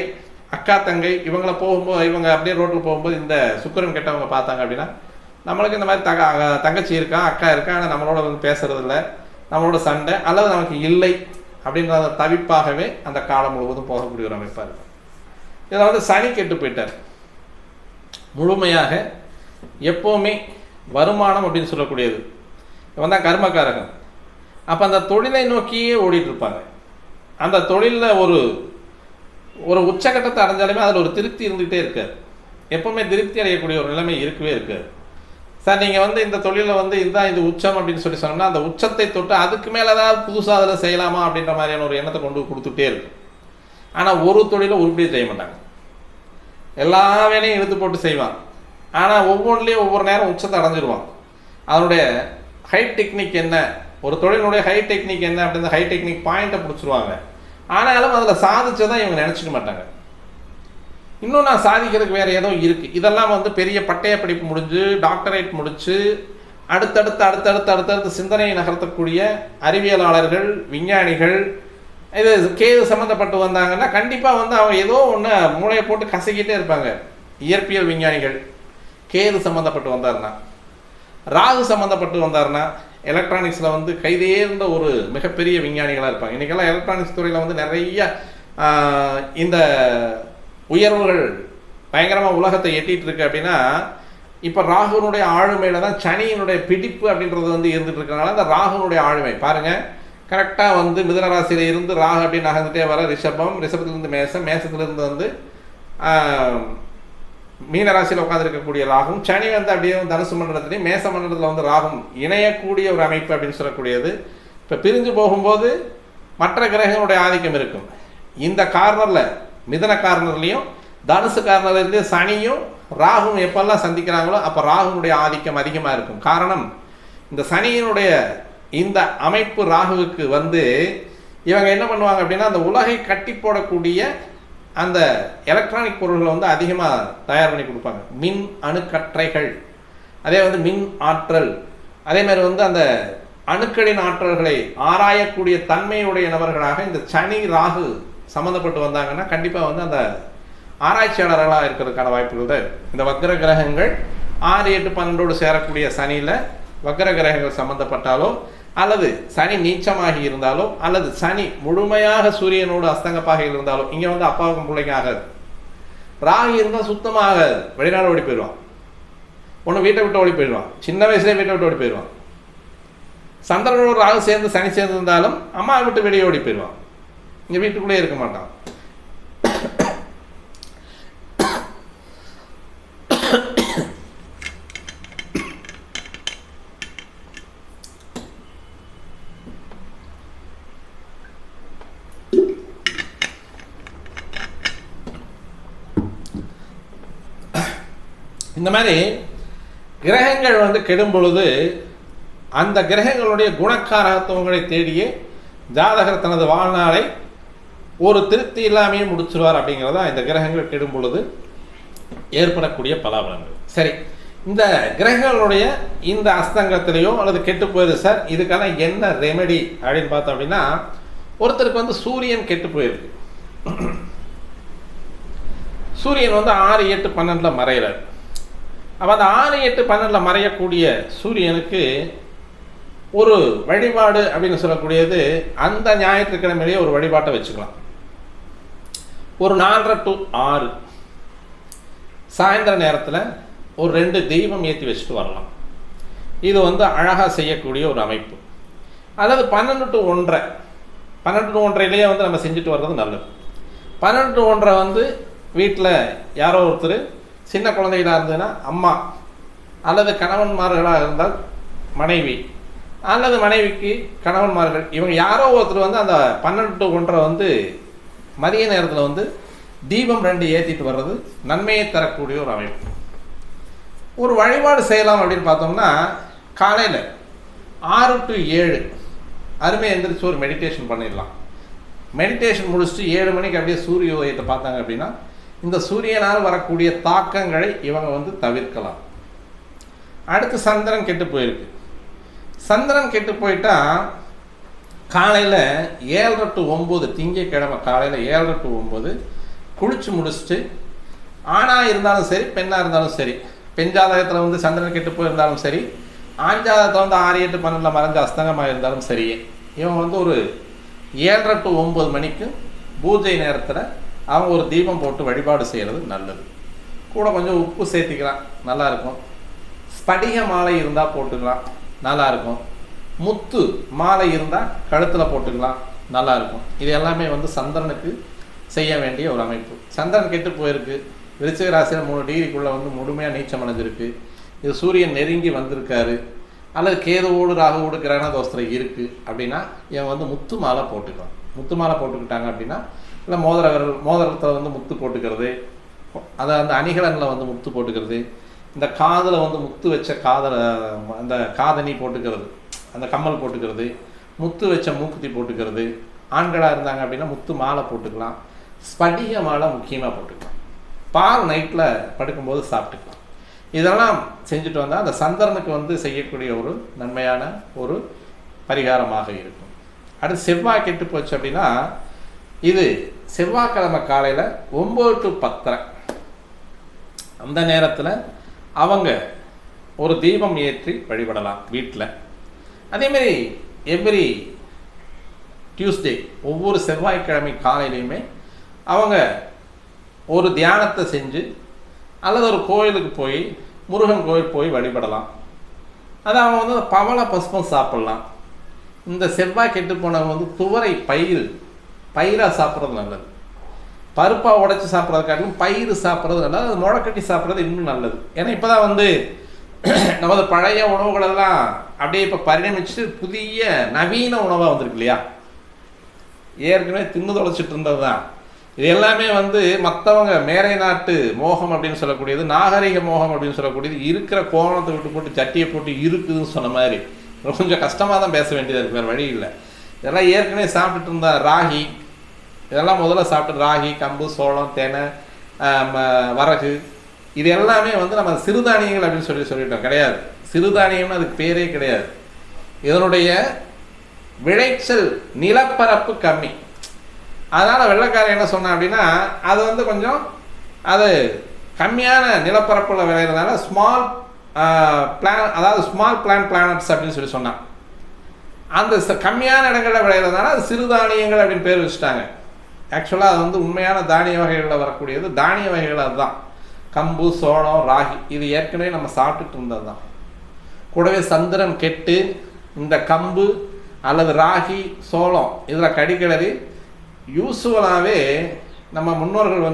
அக்கா தங்கை இவங்கள போகும்போது இவங்க அப்படியே ரோட்டில் போகும்போது இந்த சுக்கிரன் கெட்டவங்க பார்த்தாங்க அப்படின்னா, நம்மளுக்கு இந்த மாதிரி தங்கச்சி இருக்கா, அக்கா இருக்கா, ஆனால் நம்மளோட வந்து பேசுறதில்ல, நம்மளோட சண்டை அல்லது நமக்கு இல்லை அப்படின்ற தவிப்பாகவே அந்த காலம் முழுவதும் போகக்கூடிய ஒரு அமைப்பாக இருக்கும். இதில் வந்து சனி கெட்டு போயிட்டார். முழுமையாக எப்போவுமே வருமானம் அப்படின்னு சொல்லக்கூடியது இவன் தான் கர்மக்காரகன். அப்போ அந்த தொழிலை நோக்கியே ஓடிட்டு இருப்பாங்க. அந்த தொழிலில் ஒரு ஒரு உச்சகட்டத்தை அடைஞ்சாலுமே அதில் ஒரு திருப்தி இருந்துகிட்டே இருக்காது. எப்போவுமே திருப்தி அடையக்கூடிய ஒரு நிலைமை இருக்கவே இருக்காது. சார் நீங்கள் வந்து இந்த தொழிலில் வந்து இதுதான் இது உச்சம் அப்படின்னு சொன்னோம்னா அந்த உச்சத்தை தொட்டு அதுக்கு மேலே ஏதாவது புதுசாக அதில் செய்யலாமா அப்படின்ற மாதிரியான ஒரு எண்ணத்தை கொண்டு கொடுத்துட்டே இருக்கும். ஆனால் ஒரு தொழிலை உருப்படியே செய்ய மாட்டாங்க. எல்லா வேலையும் இழுத்து போட்டு செய்வான். ஆனால் ஒவ்வொன்றுலேயும் ஒவ்வொரு நேரம் உச்சத்தை அடைஞ்சிருவான். அதனுடைய ஹை டெக்னிக் என்ன, ஒரு தொழிலுடைய ஹை டெக்னிக் என்ன அப்படின்ற ஹை டெக்னிக் பாயிண்ட்டை பிடிச்சிருவாங்க. ஆனாலும் அதில் சாதிச்சதான் இவங்க நினச்சிக்க மாட்டாங்க. இன்னும் நான் சாதிக்கிறதுக்கு வேறு ஏதோ இருக்குது. இதெல்லாம் வந்து பெரிய பட்டய படிப்பு முடிஞ்சு டாக்டரேட் முடித்து அடுத்தடுத்து சிந்தனையை நகர்த்தக்கூடிய அறிவியலாளர்கள், விஞ்ஞானிகள், இது கேது சம்மந்தப்பட்டு வந்தாங்கன்னா கண்டிப்பாக வந்து அவங்க ஏதோ ஒன்று மூளையை போட்டு கசக்கிட்டே இருப்பாங்க. இயற்பியல் விஞ்ஞானிகள் கேது சம்மந்தப்பட்டு வந்தார்னா, ராகு சம்மந்தப்பட்டு வந்தார்னா எலக்ட்ரானிக்ஸில் வந்து கைதேர்ந்த ஒரு மிகப்பெரிய விஞ்ஞானிகளாக இருப்பாங்க. இன்றைக்கெல்லாம் எலக்ட்ரானிக்ஸ் துறையில் வந்து நிறைய இந்த உயர்வுகள் பயங்கரமாக உலகத்தை எட்டிகிட்டு இருக்கு. அப்படின்னா இப்போ ராகுனுடைய ஆளுமையில் தான் சனியினுடைய பிடிப்பு அப்படின்றது வந்து இருந்துகிட்டு இருக்கிறனால அந்த ராகுனுடைய ஆளுமை பாருங்கள், கரெக்டாக வந்து மிதுன ராசியில் இருந்து ராகு அப்படின்னு நகர்ந்துட்டே வர ரிஷபம், ரிஷபத்திலிருந்து மேசம், மேசத்திலிருந்து வந்து மீன ராசியில் உட்காந்துருக்கக்கூடிய ராகும், சனி வந்து அப்படியே தனுசு மண்டலத்திலையும் மேச மண்டலத்தில் வந்து ராகும் இணையக்கூடிய ஒரு அமைப்பு அப்படின்னு சொல்லக்கூடியது. இப்போ பிரிஞ்சு போகும்போது மற்ற கிரகங்களுடைய ஆதிக்கம் இருக்கும். இந்த கார்னரில் மிதன கார்னர்லையும் தனுசு கார்னர்லேருந்து சனியும் ராகும் எப்பெல்லாம் சந்திக்கிறாங்களோ அப்போ ராகுனுடைய ஆதிக்கம் அதிகமாக இருக்கும். காரணம், இந்த சனியினுடைய இந்த அமைப்பு ராகுவுக்கு வந்து இவங்க என்ன பண்ணுவாங்க அப்படின்னா அந்த உலகை கட்டி போடக்கூடிய அந்த எலக்ட்ரானிக் பொருள்களை வந்து அதிகமாக தயார் பண்ணி கொடுப்பாங்க. மின் அணுக்கற்றைகள், அதே வந்து மின் ஆற்றல், அதே மாதிரி வந்து அந்த அணுக்களின் ஆற்றல்களை ஆராயக்கூடிய தன்மையுடைய நபர்களாக இந்த சனி ராகு சம்மந்தப்பட்டு வந்தாங்கன்னா கண்டிப்பாக வந்து அந்த ஆராய்ச்சியாளர்களாக இருக்கிறதுக்கான வாய்ப்புகள் தான். இந்த வக்ர கிரகங்கள் 6, 8, 12 சேரக்கூடிய சனியில் வக்ர கிரகங்கள் சம்மந்தப்பட்டாலோ அல்லது சனி நீச்சமாகி இருந்தாலோ அல்லது சனி முழுமையாக சூரியனோடு அஸ்தங்கப்பாக இருந்தாலோ இங்கே வந்து அப்பாவுக்கும் பிள்ளைங்க ஆகாது. ராகு இருந்தால் சுத்தமாக வெளிநாடு ஓடி போயிடுவான். ஒன்று வீட்டை விட்டு ஓடி போயிடுவான், சின்ன வயசுலேயே வீட்டை விட்டு ஓடி போயிடுவான். சந்திரனோடு ராகு சேர்ந்து சனி சேர்ந்து இருந்தாலும் அம்மா விட்டு வெளியே ஓடி போயிடுவான், இங்கே வீட்டுக்குள்ளே இருக்க மாட்டான். இந்த மாதிரி கிரகங்கள் வந்து கெடும் பொழுது அந்த கிரகங்களுடைய குணக்காரகத்துவங்களை தேடியே ஜாதகர் தனது வாழ்நாளை ஒரு திருப்தி இல்லாமையே முடிச்சிருவார். அப்படிங்கிறதா இந்த கிரகங்கள் கெடும் பொழுது ஏற்படக்கூடிய பலாபலங்கள். சரி, இந்த கிரகங்களுடைய இந்த அஸ்தங்கத்திலேயோ அல்லது கெட்டு போயிடுது சார், இதுக்கான என்ன ரெமெடி அப்படின்னு பார்த்தோம் அப்படின்னா, ஒருத்தருக்கு வந்து சூரியன் கெட்டு போயிருக்கு. சூரியன் வந்து 6, 8, 12 மறையிறார். அப்போ அந்த 6, 8, 12 மறையக்கூடிய சூரியனுக்கு ஒரு வழிபாடு அப்படின்னு சொல்லக்கூடியது அந்த ஞாயிற்றுக்கிழமையிலேயே ஒரு வழிபாட்டை வச்சுக்கலாம். ஒரு 4:30 to 6 சாயந்தர நேரத்தில் ஒரு 2 தெய்வம் ஏற்றி வச்சுட்டு வரலாம். இது வந்து அழகாக செய்யக்கூடிய ஒரு அமைப்பு. அல்லது 12 to 1:30 12 to 1:30 வந்து நம்ம செஞ்சுட்டு வர்றது நல்லது. 12 to 1:30 வந்து வீட்டில் யாரோ ஒருத்தர் சின்ன குழந்தைகளாக இருந்ததுன்னா அம்மா, அல்லது கணவன்மார்களாக இருந்தால் மனைவி, அல்லது மனைவிக்கு கணவன்மார்கள், இவங்க யாரோ ஒருத்தர் வந்து அந்த 12 to 1:30 வந்து மதிய நேரத்தில் வந்து தீபம் 2 ஏற்றிட்டு வர்றது நன்மையை தரக்கூடிய ஒரு அமைப்பு. ஒரு வழிபாடு செய்யலாம் அப்படின்னு பார்த்தோம்னா, காலையில் 6 to 7 அருமையாக எந்திரிச்சு ஒரு மெடிடேஷன் பண்ணிடலாம். மெடிடேஷன் முடிச்சுட்டு 7 மணிக்கு அப்படியே சூரிய உதயத்தை பார்த்தாங்க அப்படின்னா இந்த சூரியனால் வரக்கூடிய தாக்கங்களை இவங்க வந்து தவிர்க்கலாம். அடுத்து சந்திரன் கெட்டு போயிருக்கு. சந்திரன் கெட்டு போயிட்டா காலையில் 7:30 to 9 திங்கட்கிழமை காலையில் 7:30 to 9 குளிச்சு முடிச்சுட்டு ஆணாக இருந்தாலும் சரி பெண்ணாக இருந்தாலும் சரி, பெண் ஜாதகத்தில் வந்து சந்திரன் கெட்டு போயிருந்தாலும் சரி, ஆண் ஜாதகத்தில் வந்து 6, 8, 12 மறைஞ்ச அஸ்தங்கமாக இருந்தாலும் சரி, இவன் வந்து ஒரு 7:30 to 9 மணிக்கு பூஜை நேரத்தில் அவன் ஒரு தீபம் போட்டு வழிபாடு செய்கிறது நல்லது. கூட கொஞ்சம் உப்பு சேர்த்திக்கலாம், நல்லாயிருக்கும். ஸ்படிக மாலை இருந்தால் போட்டுக்கலாம், நல்லாயிருக்கும். முத்து மாலை இருந்தால் கழுத்தில் போட்டுக்கலாம், நல்லாயிருக்கும். இது எல்லாமே வந்து சந்திரனுக்கு செய்ய வேண்டிய ஒரு அமைப்பு. சந்திரன் கெட்டு போயிருக்கு, விருச்சிக ராசியில் 3 டிகிரிக்குள்ளே வந்து முழுமையாக நீச்சம் அடைஞ்சிருக்கு, இது சூரியன் நெருங்கி வந்திருக்காரு, அல்லது கேதுவோடு ராகுவோடு கிரகண தோஷத்தில் இருக்குது அப்படின்னா இவன் வந்து முத்து மாலை போட்டுக்கலாம். முத்து மாலை போட்டுக்கிட்டாங்க அப்படின்னா, இல்லை மோதிரத்தில் வந்து முத்து போட்டுக்கிறது, அதை அந்த அணிகலனில் வந்து முத்து போட்டுக்கிறது, இந்த காதில் வந்து முத்து வச்ச அந்த காதணி போட்டுக்கிறது, அந்த கம்மல் போட்டுக்கிறது, முத்து வச்ச மூக்குத்தி போட்டுக்கிறது. ஆண்களாக இருந்தாங்க அப்படின்னா முத்து மாலை போட்டுக்கலாம். ஸ்படிக மாலை முக்கியமாக போட்டுக்கலாம். பால் நைட்டில் படுக்கும்போது சாப்பிட்டுக்கலாம். இதெல்லாம் செஞ்சுட்டு வந்தால் அந்த சந்திரனுக்கு வந்து செய்யக்கூடிய ஒரு நன்மையான ஒரு பரிகாரமாக இருக்கும். அடுத்து செவ்வாய் கெட்டு போச்சு அப்படின்னா, இது செவ்வாய்க்கிழமை காலையில் 9 to 10 அந்த நேரத்தில் அவங்க ஒரு தீபம் ஏற்றி வழிபடலாம் வீட்டில். அதேமாரி எவ்ரி டியூஸ்டே ஒவ்வொரு செவ்வாய்க்கிழமை காலையிலையுமே அவங்க ஒரு தியானத்தை செஞ்சு அல்லது ஒரு கோயிலுக்கு போய் முருகன் கோயில் போய் வழிபடலாம். அது அவங்க வந்து பவள பஸ்பம் சாப்பிட்லாம். இந்த செவ்வாய் கெட்டு போனவங்க வந்து துவரை பயிராக சாப்பிட்றது நல்லது. பருப்பாக உடைச்சி சாப்பிட்றதுக்காகவும் பயிர் சாப்பிட்றது நல்லது. அது முளைக்கட்டி சாப்பிட்றது இன்னும் நல்லது. ஏன்னா இப்போ தான் வந்து நமது பழைய உணவுகளெல்லாம் அப்படியே இப்போ பரிணமிச்சு புதிய நவீன உணவாக வந்திருக்கு இல்லையா. ஏற்கனவே தின்னு தொலைச்சிட்டு இருந்தது தான். இது எல்லாமே வந்து மற்றவங்க மேலை நாட்டு மோகம் அப்படின்னு சொல்லக்கூடியது, நாகரிக மோகம் அப்படின்னு சொல்லக்கூடியது இருக்கிற கோணத்தை விட்டு போட்டு சட்டியை போட்டு இருக்குதுன்னு சொன்ன மாதிரி கொஞ்சம் கஷ்டமாக தான் பேச வேண்டியதாக இருக்குது, வேறு வழி இல்லை. இதெல்லாம் ஏற்கனவே சாப்பிட்டுட்டு இருந்த ராகி, இதெல்லாம் முதல்ல சாப்பிட்டு ராகி, கம்பு, சோளம், தேனை, வரகு, இது எல்லாமே வந்து நம்ம சிறுதானியங்கள் அப்படின்னு சொல்லிட்டோம். கிடையாது, சிறுதானியம்னு அதுக்கு பேரே கிடையாது. இதனுடைய விளைச்சல் நிலப்பரப்பு கம்மி. அதனால் வெள்ளைக்காரன் என்ன சொன்னான் அப்படின்னா, அது வந்து கொஞ்சம் அது கம்மியான நிலப்பரப்பில் விளையிறதுனால ஸ்மால் பிளானட்ஸ் அப்படின்னு சொன்னான். அந்த கம்மியான இடங்களில் விளையிறதுனால அது சிறுதானியங்கள் அப்படின்னு பேர் வச்சுட்டாங்க. ஆக்சுவலாக அது வந்து உண்மையான தானிய வகைகளில் வரக்கூடியது. தானிய வகைகள் அதுதான் கம்பு, சோளம், ராகி. இது ஏற்கனவே நம்ம சாப்பிட்டுட்டு இருந்தது தான். கூடவே சந்திரன் கெட்டு இந்த கம்பு அல்லது ராகி, சோளம் இதில் கடிக்கிளறி யூஸ்வலாகவே நம்ம முன்னோர்கள் வந்து